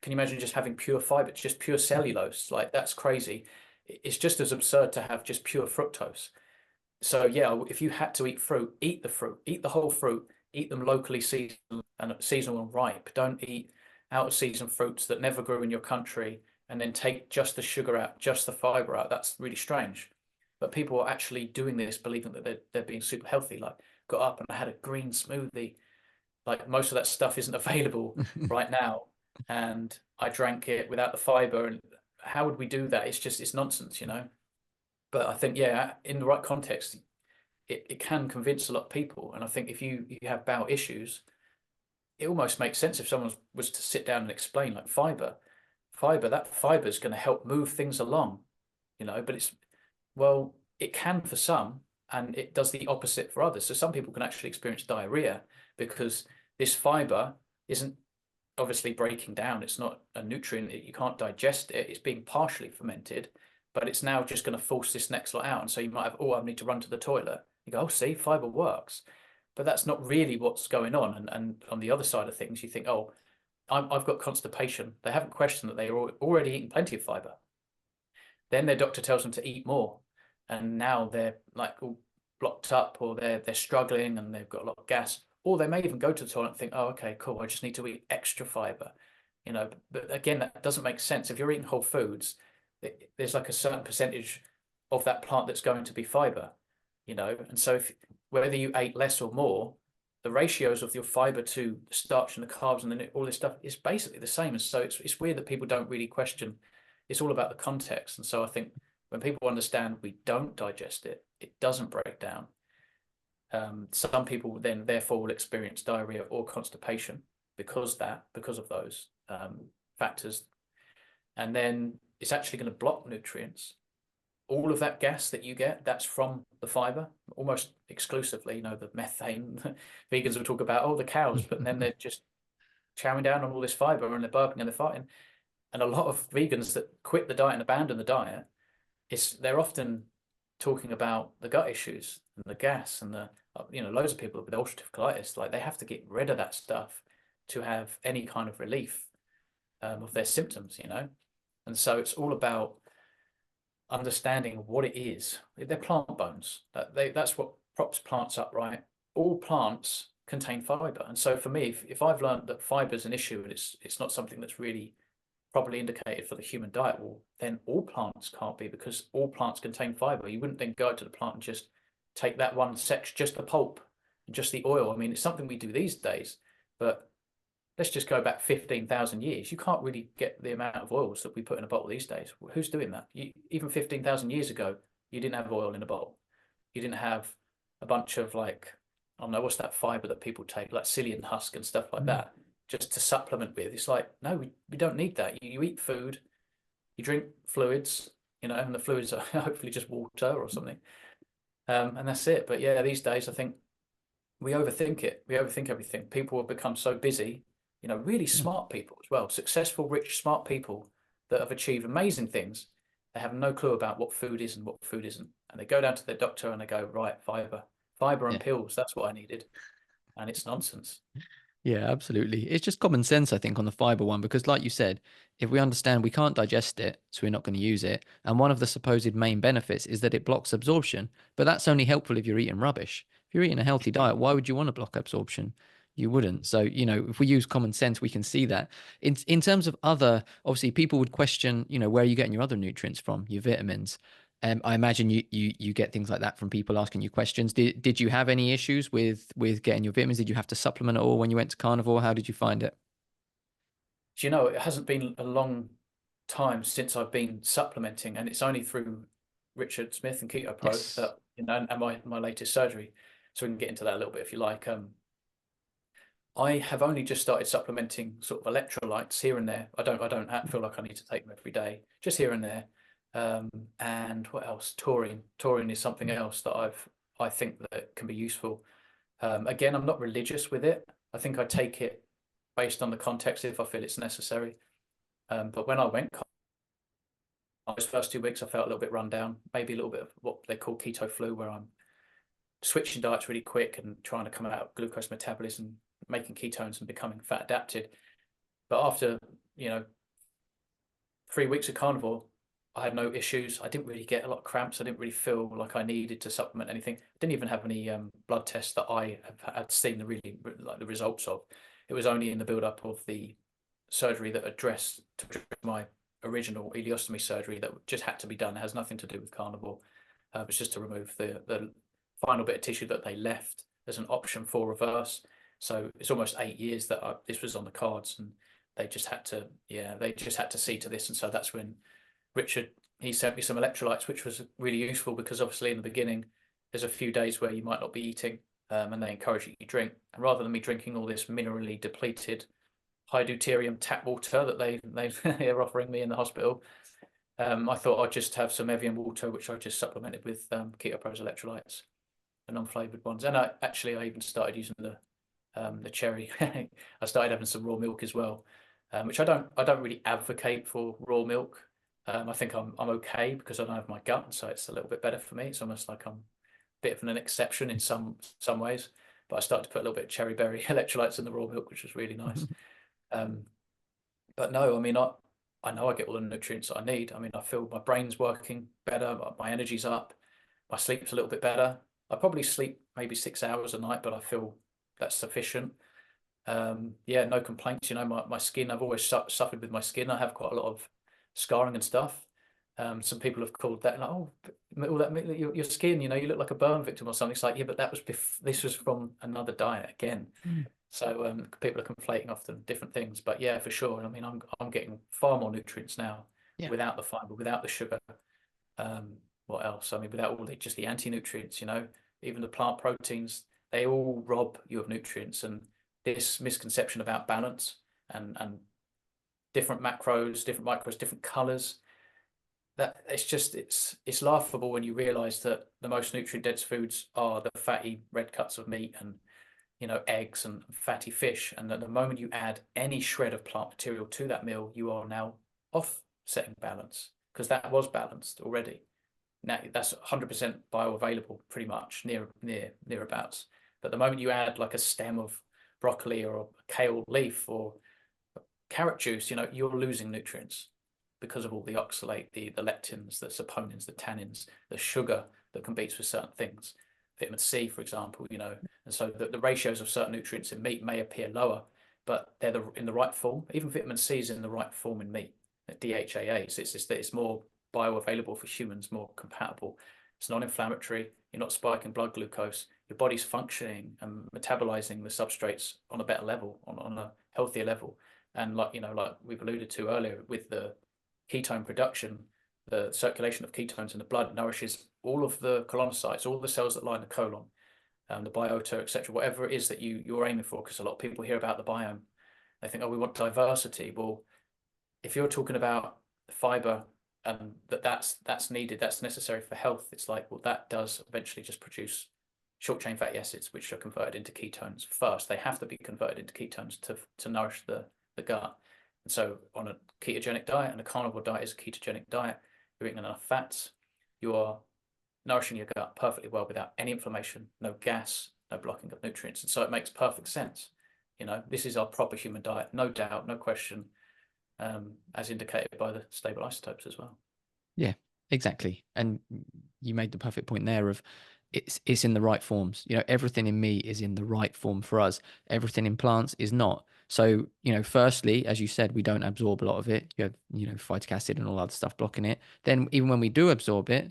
Can you imagine just having pure fiber? It's just pure cellulose. Like that's crazy. It's just as absurd to have just pure fructose. So yeah, if you had to eat fruit, eat the fruit, eat the whole fruit, eat them locally seasonal and ripe. Don't eat out of season fruits that never grew in your country and then take just the sugar out, just the fiber out. That's really strange. But people are actually doing this, believing that they're being super healthy. Like got up and I had a green smoothie. Like most of that stuff isn't available right now, and I drank it without the fiber. And how would we do that? It's nonsense. But I think, yeah, in the right context, it can convince a lot of people. And I think if you have bowel issues, it almost makes sense if someone was to sit down and explain like that fiber is going to help move things along. But well, it can for some, and it does the opposite for others. So some people can actually experience diarrhea because this fiber isn't obviously breaking down. It's not a nutrient. You can't digest it. It's being partially fermented, but it's now just going to force this next lot out. And so you might have, oh, I need to run to the toilet. You go, oh, see, fiber works. But that's not really what's going on. And on the other side of things, you think, oh, I've got constipation. They haven't questioned that they're already eating plenty of fiber. Then their doctor tells them to eat more. And now they're like all blocked up, or they're struggling and they've got a lot of gas. Or they may even go to the toilet and think, oh, okay, cool, I just need to eat extra fiber. But again, that doesn't make sense. If you're eating whole foods, there's like a certain percentage of that plant that's going to be fiber, and so whether you ate less or more, the ratios of your fiber to the starch and the carbs and then all this stuff is basically the same. And so it's weird that people don't really question. It's all about the context. And so I think when people understand we don't digest it, it doesn't break down. Some people then therefore will experience diarrhea or constipation because of those factors. And then it's actually going to block nutrients. All of that gas that you get, that's from the fiber, almost exclusively. The methane. Vegans will talk about, oh, the cows, but then they're just chowing down on all this fiber and they're burping and they're farting. And a lot of vegans that quit the diet and abandon the diet, they're often talking about the gut issues and the gas and loads of people with ulcerative colitis, like they have to get rid of that stuff to have any kind of relief of their symptoms. And so it's all about understanding what it is. They're plant bones. That's what props plants up, right? All plants contain fiber. And so for me, if I've learned that fiber is an issue and it's not something that's really properly indicated for the human diet, well, then all plants can't be, because all plants contain fiber. You wouldn't then go to the plant and just take that one section, just the pulp, and just the oil. I mean, it's something we do these days, but let's just go back 15,000 years. You can't really get the amount of oils that we put in a bottle these days. Who's doing that? Even 15,000 years ago, you didn't have oil in a bottle. You didn't have a bunch of I don't know, what's that fiber that people take, like psyllium husk and stuff like that, just to supplement with. It's like, no, we don't need that. You eat food, you drink fluids, and the fluids are hopefully just water or something. And that's it. But yeah, these days, I think we overthink it. We overthink everything. People have become so busy, really smart people as well, successful, rich, smart people that have achieved amazing things. They have no clue about what food is and what food isn't. And they go down to their doctor and they go, right, fiber and pills. That's what I needed. And it's nonsense. Yeah, absolutely. It's just common sense, I think, on the fiber one, because like you said, if we understand we can't digest it, so we're not going to use it. And one of the supposed main benefits is that it blocks absorption, but that's only helpful if you're eating rubbish. If you're eating a healthy diet, why would you want to block absorption? You wouldn't. So, you know, if we use common sense, we can see that. In terms of other, obviously, people would question, you know, where are you getting your other nutrients from, your vitamins? I imagine you get things like that from people asking you questions. Did you have any issues with getting your vitamins? Did you have to supplement at all when you went to Carnivore? How did you find it? Do you know, it hasn't been a long time since I've been supplementing, and it's only through Richard Smith and Keto Pro Yes. that, you know, and my latest surgery. So we can get into that a little bit if you like. I have only just started supplementing sort of electrolytes here and there. I don't feel like I need to take them every day, just here and there. And what else? Taurine. Taurine is something else that I think that can be useful. Again, I'm not religious with it. I think I take it based on the context if I feel it's necessary. But when I went those first 2 weeks, I felt a little bit run down, maybe a little bit of what they call keto flu, where I'm switching diets really quick and trying to come out of glucose metabolism, making ketones and becoming fat adapted. But after, you know, 3 weeks of carnivore, I had no issues. I didn't really get a lot of cramps. I didn't really feel like I needed to supplement anything. I didn't even have any blood tests that I had seen the results of. It was only in the build up of the surgery that addressed my original ileostomy surgery that just had to be done. It has nothing to do with carnivore. It's just to remove the final bit of tissue that they left as an option for reverse. So it's almost 8 years that this was on the cards, and they just had to see to this. And so that's when Richard, he sent me some electrolytes, which was really useful because obviously in the beginning, there's a few days where you might not be eating, and they encourage you to drink. And rather than me drinking all this minerally depleted high deuterium tap water that they're offering me in the hospital, I thought I'd just have some Evian water, which I just supplemented with Keto Pro's electrolytes, the non-flavored ones. And I even started using the cherry. I started having some raw milk as well, which I don't really advocate for raw milk. I think I'm okay because I don't have my gut, and so it's a little bit better for me. It's almost like I'm a bit of an exception in some ways. But I started to put a little bit of cherry berry electrolytes in the raw milk, which was really nice. But no, I mean, I know I get all the nutrients that I need. I mean, I feel my brain's working better, my energy's up, my sleep's a little bit better. I probably sleep maybe 6 hours a night, but I feel that's sufficient. Yeah, no complaints. You know, my skin, I've always suffered with my skin. I have quite a lot of scarring and stuff. Some people have called that like, oh, all that your skin, you know, you look like a burn victim or something. It's like, yeah, but that was this was from another diet again. So people are conflating often different things, but yeah, for sure. I mean, I'm getting far more nutrients now Yeah. without the fiber, without the sugar. What else? I mean, without all just the anti-nutrients, you know, even the plant proteins, they all rob you of nutrients. And this misconception about balance and different macros, different micros, different colors, that it's laughable when you realize that the most nutrient dense foods are the fatty red cuts of meat and, you know, eggs and fatty fish. And that the moment you add any shred of plant material to that meal, you are now offsetting balance, because that was balanced already. Now that's 100% bioavailable, pretty much nearabouts. But the moment you add like a stem of broccoli or a kale leaf or carrot juice, you know, you're losing nutrients because of all the oxalate, the lectins, the saponins, the tannins, the sugar that competes with certain things. Vitamin C, for example, you know, and so the ratios of certain nutrients in meat may appear lower, but they're in the right form. Even vitamin C is in the right form in meat, DHAA. So it's just that it's more bioavailable for humans, more compatible. It's non-inflammatory. You're not spiking blood glucose. Your body's functioning and metabolizing the substrates on a better level, on a healthier level. And like, you know, like we've alluded to earlier with the ketone production, the circulation of ketones in the blood nourishes all of the colonocytes, all the cells that line the colon, the biota, etc. Whatever it is that you're aiming for, because a lot of people hear about the biome, they think, oh, we want diversity. Well, if you're talking about fiber and that's needed, that's necessary for health, it's like, well, that does eventually just produce short chain fatty acids, which are converted into ketones first. They have to be converted into ketones to nourish the gut. And so on a ketogenic diet, and a carnivore diet is a ketogenic diet, you're eating enough fats, you are nourishing your gut perfectly well without any inflammation, no gas, no blocking of nutrients. And so it makes perfect sense. You know, this is our proper human diet, no doubt, no question, as indicated by the stable isotopes as well. Yeah, exactly. And you made the perfect point there of it's in the right forms. You know, everything in meat is in the right form for us. Everything in plants is not. So, you know, firstly, as you said, we don't absorb a lot of it. You have, you know, phytic acid and all other stuff blocking it. Then even when we do absorb it,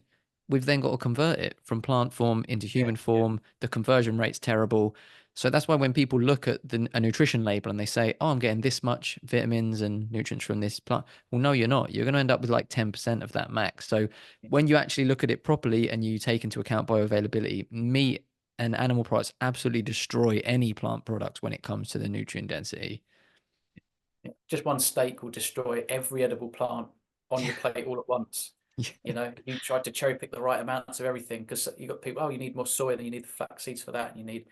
we've then got to convert it from plant form into Yeah, human yeah, form. The conversion rate's terrible. So that's why when people look at a nutrition label and they say, "Oh, I'm getting this much vitamins and nutrients from this plant," well, no, you're not. You're going to end up with like 10% of that max. So when you actually look at it properly and you take into account bioavailability, meat and animal products absolutely destroy any plant products when it comes to the nutrient density. yeah. Just one steak will destroy every edible plant on your plate all at once. You know, you tried to cherry pick the right amounts of everything, because you got people, oh, you need more soy, then you need the flax seeds for that, and you need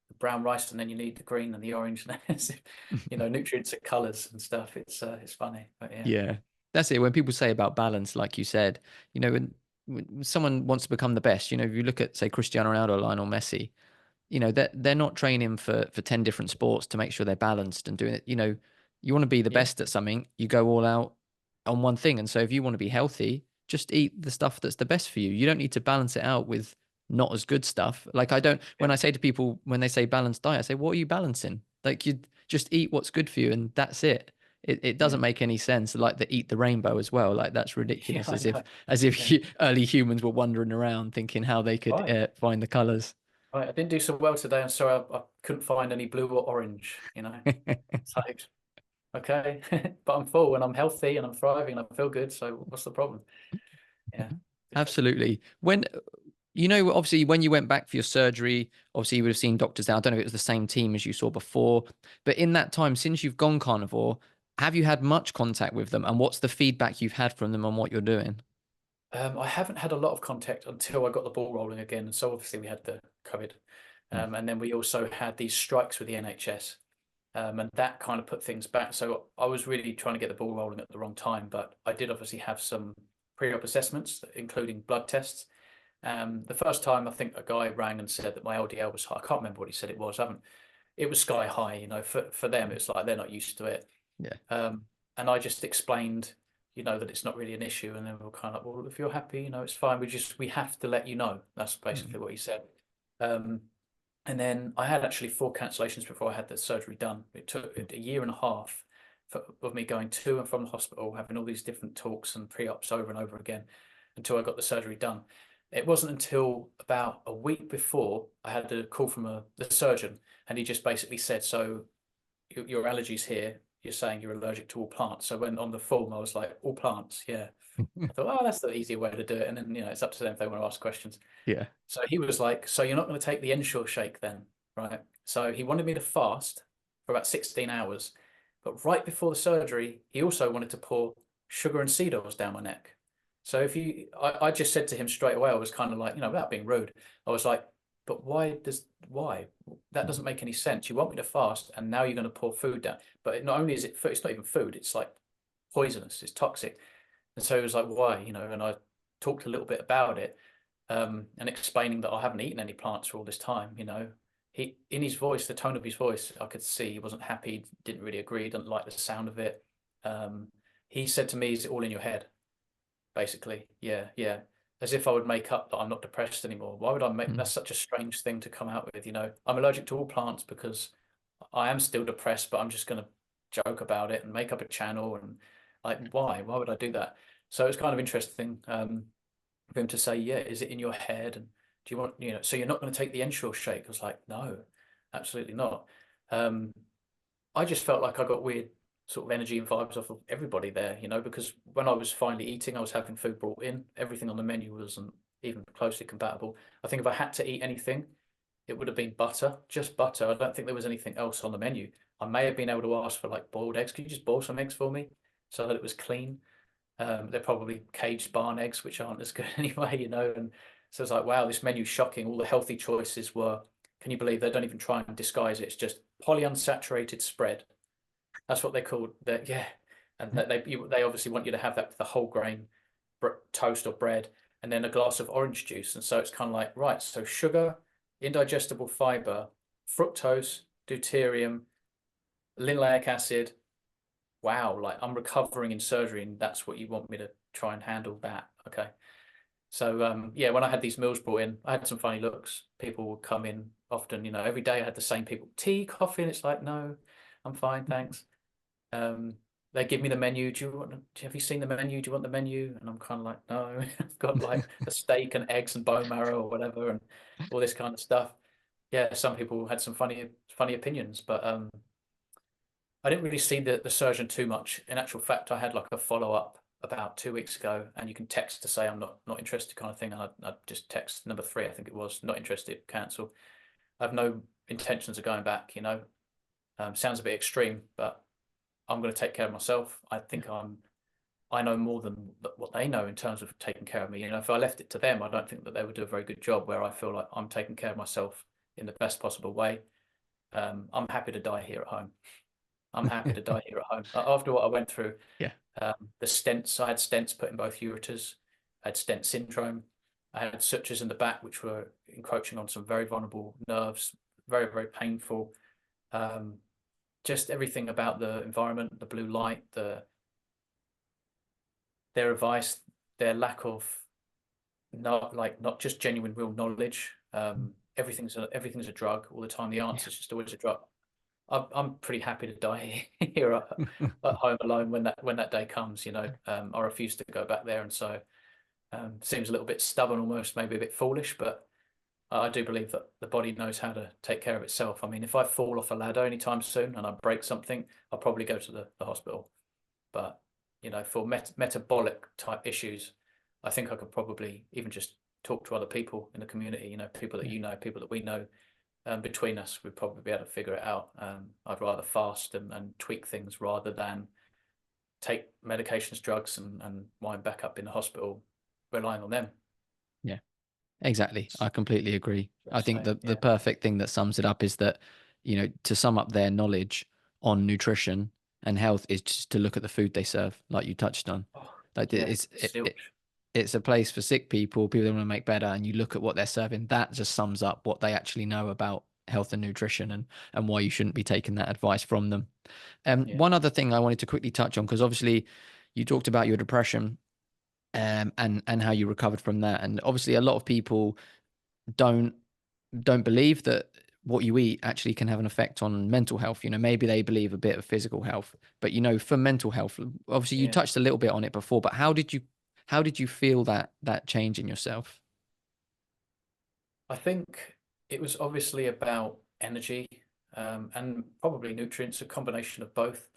the brown rice, and then you need the green and the orange. You know, nutrients are colors and stuff. It's funny, but yeah. Yeah, that's it. When people say about balance, like you said, you know, when someone wants to become the best, you know, if you look at, say, Cristiano Ronaldo, Lionel Messi, you know, they're not training for 10 different sports to make sure they're balanced and doing it. You know, you want to be the Yeah, best at something, you go all out on one thing. And so if you want to be healthy, just eat the stuff that's the best for you. You don't need to balance it out with not as good stuff. Like I don't, yeah, when I say to people, when they say balanced diet, I say, what are you balancing? Like you just eat what's good for you and that's it. It yeah. doesn't make any sense. Like the eat the rainbow as well. Like that's Yeah, ridiculous. I know. As if Yeah. early humans were wandering around thinking how they could Right. find the colors. Right. I didn't do so well today. I'm sorry. I couldn't find any blue or orange, you know. It's like, okay, but I'm full and I'm healthy and I'm thriving and I feel good. So what's the problem? Yeah. Interesting. Absolutely. When, you know, obviously, when you went back for your surgery, obviously, you would have seen doctors there. I don't know if it was the same team as you saw before, but in that time, since you've gone carnivore, have you had much contact with them? And what's the feedback you've had from them on what you're doing? I haven't had a lot of contact until I got the ball rolling again. And so obviously we had the COVID. Mm. And then we also had these strikes with the NHS. And that kind of put things back. So I was really trying to get the ball rolling at the wrong time, but I did obviously have some pre-op assessments, including blood tests. The first time I think a guy rang and said that my LDL was high. I can't remember what he said it was. I haven't. It was sky high. You know, for them, it's like they're not used to it. Yeah. And I just explained, you know, that it's not really an issue. And then we were kind of like, well, if you're happy, you know, it's fine. We have to let you know. That's Mm. basically what he said. Um, and then I had actually 4 cancellations before I had the surgery done. It took a year and a half of me going to and from the hospital, having all these different talks and pre-ops over and over again until I got the surgery done. It wasn't until about a week before I had a call from the surgeon, and he just basically said, so your allergies here, you're saying you're allergic to all plants. So when on the form, I was like, all plants, yeah. I thought, oh, that's the easier way to do it. And then, you know, it's up to them if they want to ask questions. Yeah. So he was like, so you're not going to take the Ensure shake then, right? So he wanted me to fast for about 16 hours. But right before the surgery, he also wanted to pour sugar and seed oils down my neck. So I just said to him straight away, I was kind of like, you know, without being rude, I was like, but why? That doesn't make any sense. You want me to fast and now you're going to pour food down. But not only is it food, it's not even food, it's like poisonous, it's toxic. And so he was like, why? You know, and I talked a little bit about it, and explaining that I haven't eaten any plants for all this time. You know, in his voice, the tone of his voice, I could see he wasn't happy, didn't really agree, didn't like the sound of it. He said to me, "Is it all in your head?" Basically, yeah, yeah, as if I would make up that I'm not depressed anymore. Why would I make? Mm. That's such a strange thing to come out with. You know, I'm allergic to all plants because I am still depressed, but I'm just going to joke about it and make up a channel and like, why? Why would I do that? So it's kind of interesting. For him to say, yeah, is it in your head? And do you want, you know, so you're not going to take the Ensure shake? I was like, no, absolutely not. Um, I just felt like I got weird sort of energy and vibes off of everybody there, you know, because when I was finally eating, I was having food brought in. Everything on the menu wasn't even closely compatible. I think if I had to eat anything, it would have been butter, just butter. I don't think there was anything else on the menu. I may have been able to ask for like boiled eggs. Could you just boil some eggs for me so that it was clean? They're probably caged barn eggs, which aren't as good anyway, you know. And so it's like, wow, this menu's shocking. All the healthy choices were, can you believe they don't even try and disguise it? It's just polyunsaturated spread. That's what they called that. Yeah, and they obviously want you to have that with the whole grain toast or bread, and then a glass of orange juice. And so it's kind of like, right, so sugar, indigestible fiber, fructose, deuterium, linoleic acid. Wow, like I'm recovering in surgery, and that's what you want me to try and handle that. Okay. So yeah, when I had these meals brought in, I had some funny looks. People would come in often, you know, every day I had the same people, tea, coffee, and it's like, no, I'm fine, thanks. Um, they give me the menu. Have you seen the menu? Do you want the menu? And I'm kind of like, no, I've got like a steak and eggs and bone marrow or whatever, and all this kind of stuff. Yeah, some people had some funny opinions, but I didn't really see the surgeon too much. In actual fact, I had like a follow up about 2 weeks ago, and you can text to say I'm not interested, kind of thing. And I just text number 3, I think it was, not interested, cancel. I have no intentions of going back. You know, sounds a bit extreme, but I'm going to take care of myself. I think I know more than what they know in terms of taking care of me. You know, if I left it to them, I don't think that they would do a very good job. Where I feel like I'm taking care of myself in the best possible way. I'm happy to die here at home. I'm happy to die here at home. After what I went through, Yeah. the stents, I had stents put in both ureters. I had stent syndrome. I had sutures in the back, which were encroaching on some very vulnerable nerves, very painful. Just everything about the environment, the blue light, their advice, their lack of not just genuine real knowledge. Everything's a drug all the time. The answer is just always a drug. I'm pretty happy to die here at home alone when that day comes. You know, I refuse to go back there, and so seems a little bit stubborn, almost maybe a bit foolish, but I do believe that the body knows how to take care of itself. I mean, if I fall off a ladder anytime soon and I break something, I'll probably go to the hospital. But you know, for metabolic type issues, I think I could probably even just talk to other people in the community. You know, people that Yeah. you know, people that we know. Between us, we'd probably be able to figure it out. I'd rather fast and tweak things rather than take medications, drugs, and wind back up in the hospital relying on them. Yeah. Exactly. I completely agree. I think So the yeah, perfect thing that sums it up is that, to sum up their knowledge on nutrition and health is just to look at the food they serve, like you touched on. oh, Like yeah, zilch. it's a place for sick people that want to make better, and you look at what they're serving. That just sums up what they actually know about health and nutrition, and why you shouldn't be taking that advice from them. Yeah, One other thing I wanted to quickly touch on, because obviously you talked about your depression, and how you recovered from that, and obviously a lot of people don't don't believe that what you eat actually can have an effect on mental health. Maybe they believe a bit of physical health, but for mental health, obviously you yeah. touched a little bit on it before, but how did you feel that change in yourself? I think it was obviously about energy, and probably nutrients, a combination of both.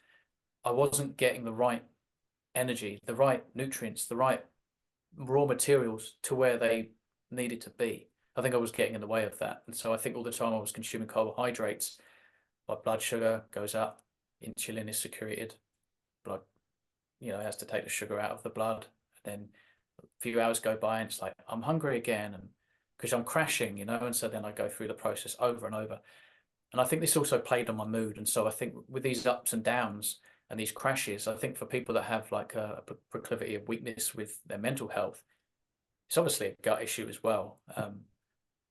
I wasn't getting the right energy, the right nutrients, the right raw materials to where they needed to be. I think I was getting in the way of that. And so I think all the time I was consuming carbohydrates, my blood sugar goes up, insulin is secreted, blood, has to take the sugar out of the blood. And then a few hours go by and it's like, I'm hungry again. And because I'm crashing, and so then I go through the process over and over. And I think this also played on my mood. And so I think with these ups and downs and these crashes, I think for people that have like a proclivity of weakness with their mental health, it's obviously a gut issue as well.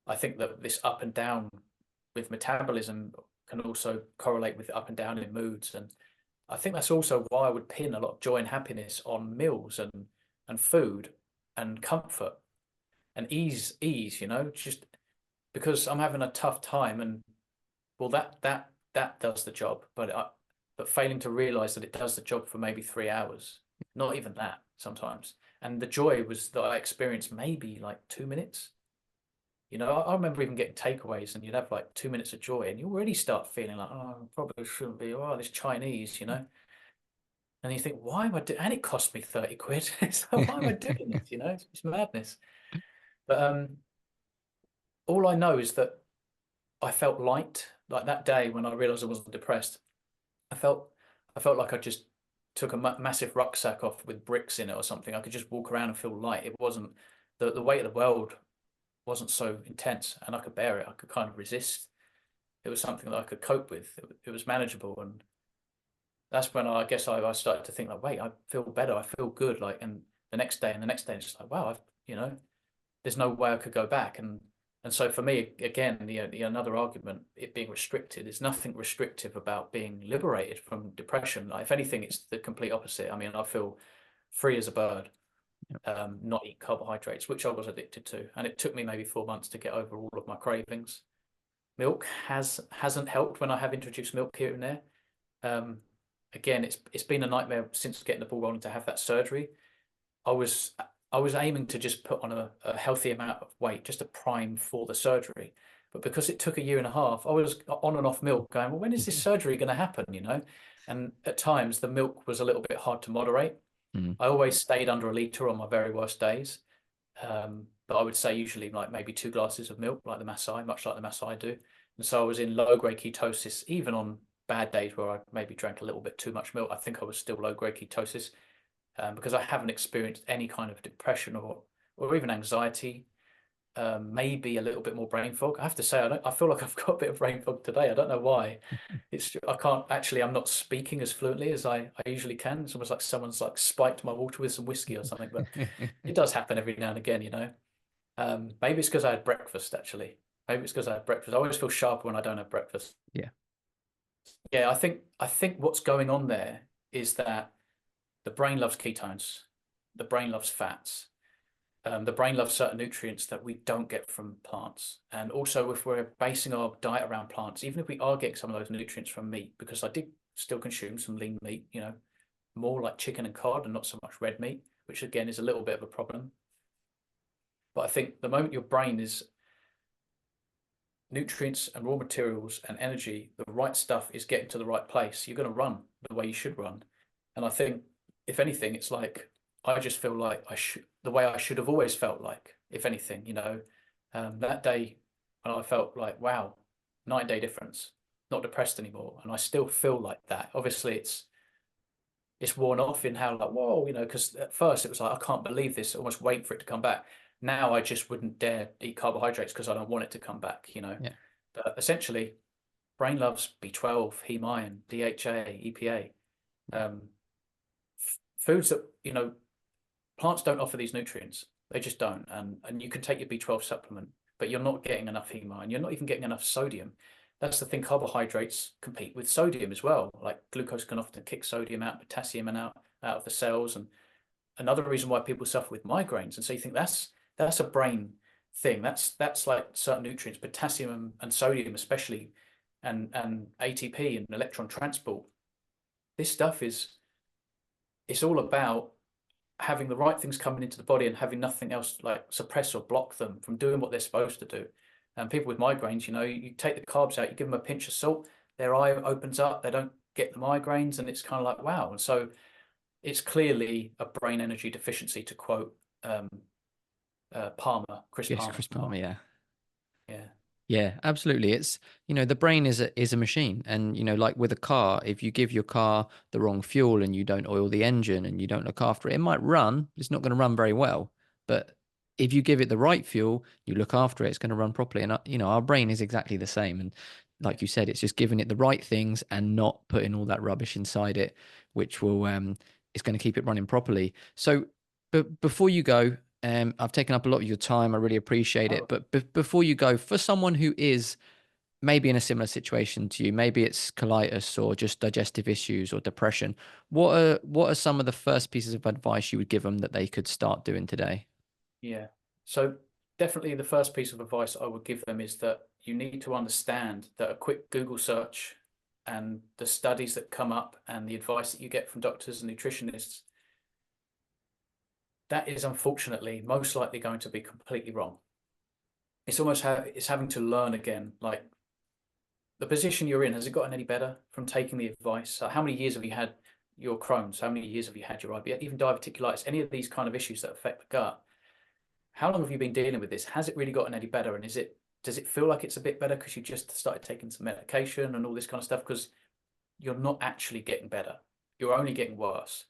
I think that this up and down with metabolism can also correlate with up and down in moods. And I think that's also why I would pin a lot of joy and happiness on meals and food and comfort and ease, just because I'm having a tough time. And well, that does the job, but failing to realize that it does the job for maybe 3 hours, not even that sometimes. And the joy was that I experienced maybe like 2 minutes. I remember even getting takeaways, and you'd have like 2 minutes of joy, and you already start feeling like, oh, I probably shouldn't be. Oh, this Chinese. And you think, why am I doing? And it cost me 30 quid. So why am I doing this? It's madness. But all I know is that I felt light. Like that day when I realized I wasn't depressed, I felt I felt like I just took a massive rucksack off with bricks in it or something. I could just walk around and feel light. It wasn't the weight of the world wasn't so intense, and I could bear it. I could kind of resist. It was something that I could cope with. It was manageable, and that's when I guess I started to think like, wait, I feel better. I feel good. Like, and the next day and the next day, it's just like, wow, there's no way I could go back. And so for me, again, the another argument, it being restricted, there's nothing restrictive about being liberated from depression. Like, if anything, it's the complete opposite. I mean, I feel free as a bird. not eat carbohydrates, which I was addicted to. And it took me maybe 4 months to get over all of my cravings. Milk hasn't helped when I have introduced milk here and there. Again, it's been a nightmare since getting the ball rolling to have that surgery. I was aiming to just put on a healthy amount of weight, just a prime for the surgery. But because it took a year and a half, I was on and off milk going, well, when is this surgery going to happen, you know? And at times the milk was a little bit hard to moderate. I always stayed under a litre on my very worst days. But I would say usually like maybe 2 glasses of milk, like the Maasai, much like the Maasai do. And so I was in low-grade ketosis, even on bad days where I maybe drank a little bit too much milk. I think I was still low-grade ketosis because I haven't experienced any kind of depression or even anxiety. Maybe a little bit more brain fog. I have to say, I feel like I've got a bit of brain fog today. I don't know why. I'm not speaking as fluently as I usually can. It's almost like someone's like spiked my water with some whiskey or something, but it does happen every now and again, you know. Maybe it's because I had breakfast, actually. Maybe it's because I had breakfast. I always feel sharper when I don't have breakfast. Yeah, I think what's going on there is that the brain loves ketones, the brain loves fats, the brain loves certain nutrients that we don't get from plants. And also, if we're basing our diet around plants, even if we are getting some of those nutrients from meat, because I did still consume some lean meat, you know, more like chicken and cod and not so much red meat, which again is a little bit of a problem. But I think the moment your brain is nutrients and raw materials and energy, the right stuff is getting to the right place, you're going to run the way you should run. And I think, if anything, it's like I just feel like the way I should have always felt like, if anything, you know, that day when I felt like, wow, 9-day difference, not depressed anymore. And I still feel like that. Obviously, it's worn off in how like, whoa, you know, because at first it was like, I can't believe this, almost wait for it to come back. Now I just wouldn't dare eat carbohydrates because I don't want it to come back, you know. Yeah. But essentially, brain loves B12, heme iron, DHA, EPA. Foods that, you know, plants don't offer these nutrients. They just don't. And you can take your B12 supplement, but you're not getting enough heme iron. You're not even getting enough sodium. That's the thing. Carbohydrates compete with sodium as well. Like glucose can often kick sodium out, potassium and out of the cells. And another reason why people suffer with migraines. And so you think that's a brain thing. That's like certain nutrients, potassium and sodium especially, and ATP and electron transport. This stuff it's all about having the right things coming into the body and having nothing else like suppress or block them from doing what they're supposed to do. And people with migraines, you know, you take the carbs out, you give them a pinch of salt, their eye opens up, they don't get the migraines, and it's kind of like, wow. And so it's clearly a brain energy deficiency, to quote Palmer, Chris Palmer. Chris Palmer, yeah. Yeah. Yeah, absolutely. It's, you know, the brain is a machine. And, you know, like with a car, if you give your car the wrong fuel and you don't oil the engine and you don't look after it, it might run, but it's not going to run very well. But if you give it the right fuel, you look after it, it's going to run properly. And, you know, our brain is exactly the same. And like you said, it's just giving it the right things and not putting all that rubbish inside it, which will, it's going to keep it running properly. So, but before you go, I've taken up a lot of your time. I really appreciate it. But before you go, for someone who is maybe in a similar situation to you, maybe it's colitis or just digestive issues or depression, what are some of the first pieces of advice you would give them that they could start doing today? Yeah. So definitely the first piece of advice I would give them is that you need to understand that a quick Google search and the studies that come up and the advice that you get from doctors and nutritionists, that is unfortunately most likely going to be completely wrong. It's almost it's having to learn again. Like the position you're in, has it gotten any better from taking the advice? How many years have you had your Crohn's? How many years have you had your IBS? Even diverticulitis, any of these kind of issues that affect the gut. How long have you been dealing with this? Has it really gotten any better? And does it feel like it's a bit better because you just started taking some medication and all this kind of stuff? Because you're not actually getting better. You're only getting worse.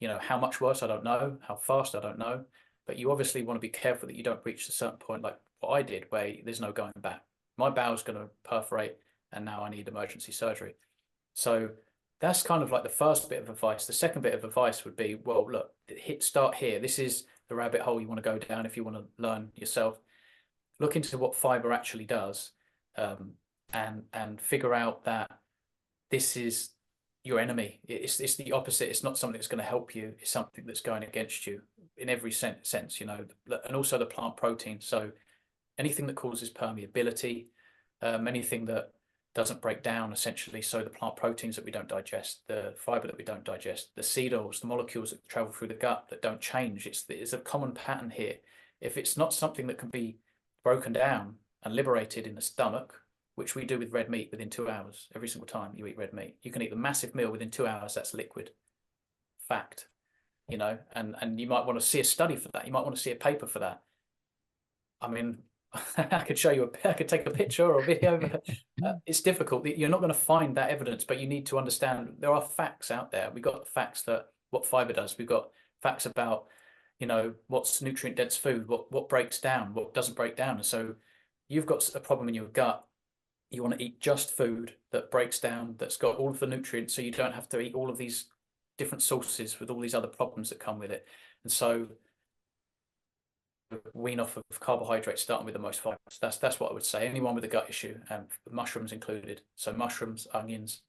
You know, how much worse, I don't know. How fast, I don't know. But you obviously want to be careful that you don't reach a certain point like what I did, where there's no going back. My bowel's going to perforate and now I need emergency surgery. So that's kind of like the first bit of advice. The second bit of advice would be, well, look, start here. This is the rabbit hole you want to go down if you want to learn yourself. Look into what fiber actually does, and figure out that this is your enemy. It's the opposite. It's not something that's going to help you. It's something that's going against you. in every sense, you know, and also the plant protein. So anything that causes permeability, anything that doesn't break down essentially. So the plant proteins that we don't digest, the fiber that we don't digest, the seed oils, the molecules that travel through the gut that don't change. It's a common pattern here. If it's not something that can be broken down and liberated in the stomach, which we do with red meat within 2 hours, every single time you eat red meat, you can eat a massive meal within 2 hours. That's liquid. Fact, you know, and you might want to see a study for that. You might want to see a paper for that. I mean, I could show you I could take a picture or a video, but it's difficult. You're not going to find that evidence, but you need to understand there are facts out there. We've got facts that what fiber does. We've got facts about, you know, what's nutrient dense food, what breaks down, what doesn't break down. And so you've got a problem in your gut. You want to eat just food that breaks down, that's got all of the nutrients, so you don't have to eat all of these different sources with all these other problems that come with it. And so wean off of carbohydrates, starting with the most fibers. That's what I would say. Anyone with a gut issue, and mushrooms included. So mushrooms, onions,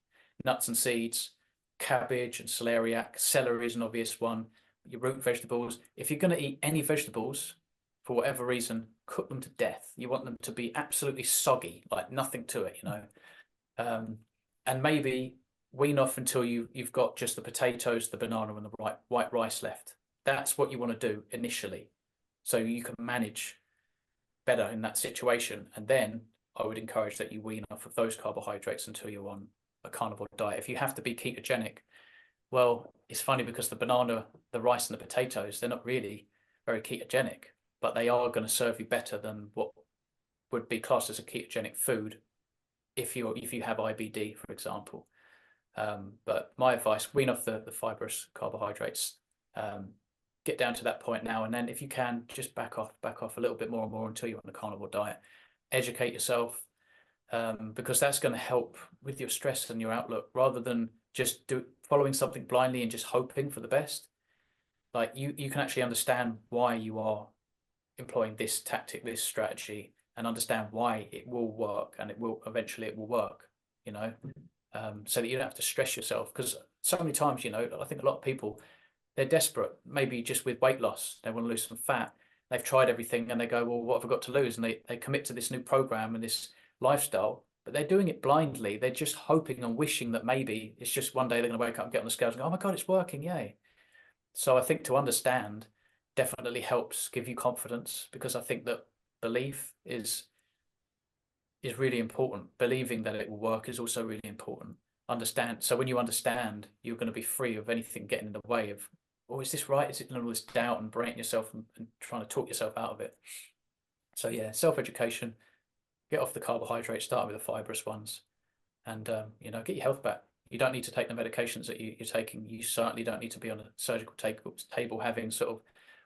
nuts and seeds, cabbage and celeriac. Celery is an obvious one. Your root vegetables. If you're going to eat any vegetables, for whatever reason, cook them to death. You want them to be absolutely soggy, like nothing to it, you know. And maybe wean off until you've got just the potatoes, the banana, and the white rice left. That's what you want to do initially, so you can manage better in that situation. And then I would encourage that you wean off of those carbohydrates until you're on a carnivore diet. If you have to be ketogenic, well, it's funny because the banana, the rice, and the potatoes, they're not really very ketogenic, but they are going to serve you better than what would be classed as a ketogenic food if you have IBD, for example. But my advice, wean off the fibrous carbohydrates. Get down to that point now, and then if you can, just back off a little bit more and more until you're on a carnivore diet. Educate yourself, because that's going to help with your stress and your outlook, rather than just following something blindly and just hoping for the best. Like you can actually understand why you are employing this tactic, this strategy, and understand why it will work, and it will work, you know, so that you don't have to stress yourself. Because so many times, you know, I think a lot of people, they're desperate, maybe just with weight loss, they want to lose some fat, they've tried everything, and they go, well, what have I got to lose? And they commit to this new program and this lifestyle, but they're doing it blindly. They're just hoping and wishing that maybe it's just one day they're going to wake up and get on the scales and go, oh my God, it's working, yay. So I think to understand definitely helps give you confidence, because I think that belief is really important. Believing that it will work is also really important. So when you understand, you're going to be free of anything getting in the way of, oh, is this right? Is it all this doubt and brain yourself and trying to talk yourself out of it? So yeah, self-education, get off the carbohydrates, start with the fibrous ones, and you know, get your health back. You don't need to take the medications that you're taking. You certainly don't need to be on a surgical table having sort of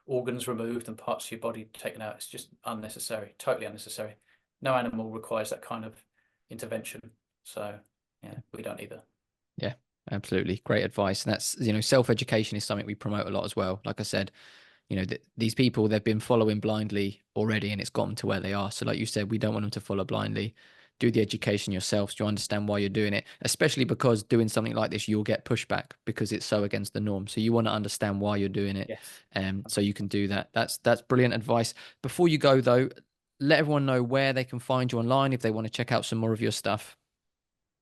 organs removed and parts of your body taken out. It's just unnecessary, totally unnecessary. No animal requires that kind of intervention. So yeah, we don't either. Yeah, absolutely. Great advice. And that's, you know, self-education is something we promote a lot as well. Like I said, you know, these people, they've been following blindly already, and it's gotten to where they are. So like you said, we don't want them to follow blindly. Do the education yourself so you understand why you're doing it, especially because doing something like this, you'll get pushback because it's so against the norm. So you want to understand why you're doing it. Yes. So you can do that. That's brilliant advice. Before you go though, let everyone know where they can find you online if they want to check out some more of your stuff.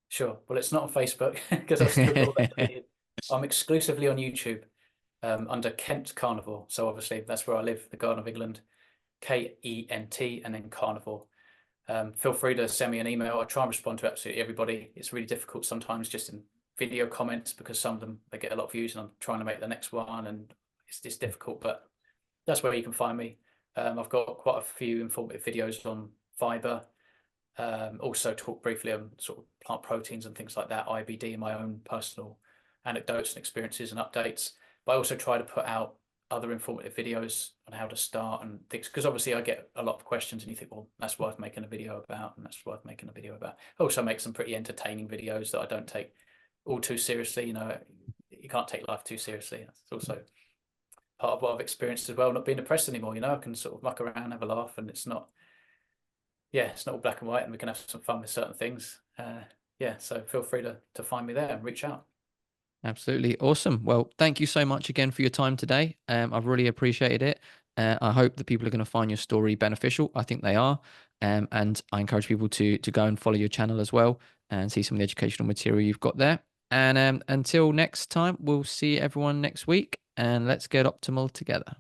Sure. Well, it's not on Facebook because I've still got all that deleted. I'm exclusively on YouTube, under Kent Carnivore. So obviously that's where I live, the Garden of England, Kent, and then Carnivore. Feel free to send me an email. I try and respond to absolutely everybody. It's really difficult sometimes just in video comments, because some of them, they get a lot of views and I'm trying to make the next one, and it's difficult, but that's where you can find me. I've got quite a few informative videos on fiber. Also talk briefly on sort of plant proteins and things like that, IBD, my own personal anecdotes and experiences and updates. But I also try to put out other informative videos on how to start and things, because obviously I get a lot of questions and you think, well, that's worth making a video about, and that's worth making a video about. I also make some pretty entertaining videos that I don't take all too seriously. You know, you can't take life too seriously. That's also part of what I've experienced as well, not being depressed anymore. You know, I can sort of muck around, have a laugh, and it's not all black and white, and we can have some fun with certain things. Yeah, so feel free to find me there and reach out. Absolutely awesome. Well, thank you so much again for your time today. I've really appreciated it. I hope that people are going to find your story beneficial. I think they are. And I encourage people to go and follow your channel as well and see some of the educational material you've got there. And until next time, we'll see everyone next week, and let's get optimal together.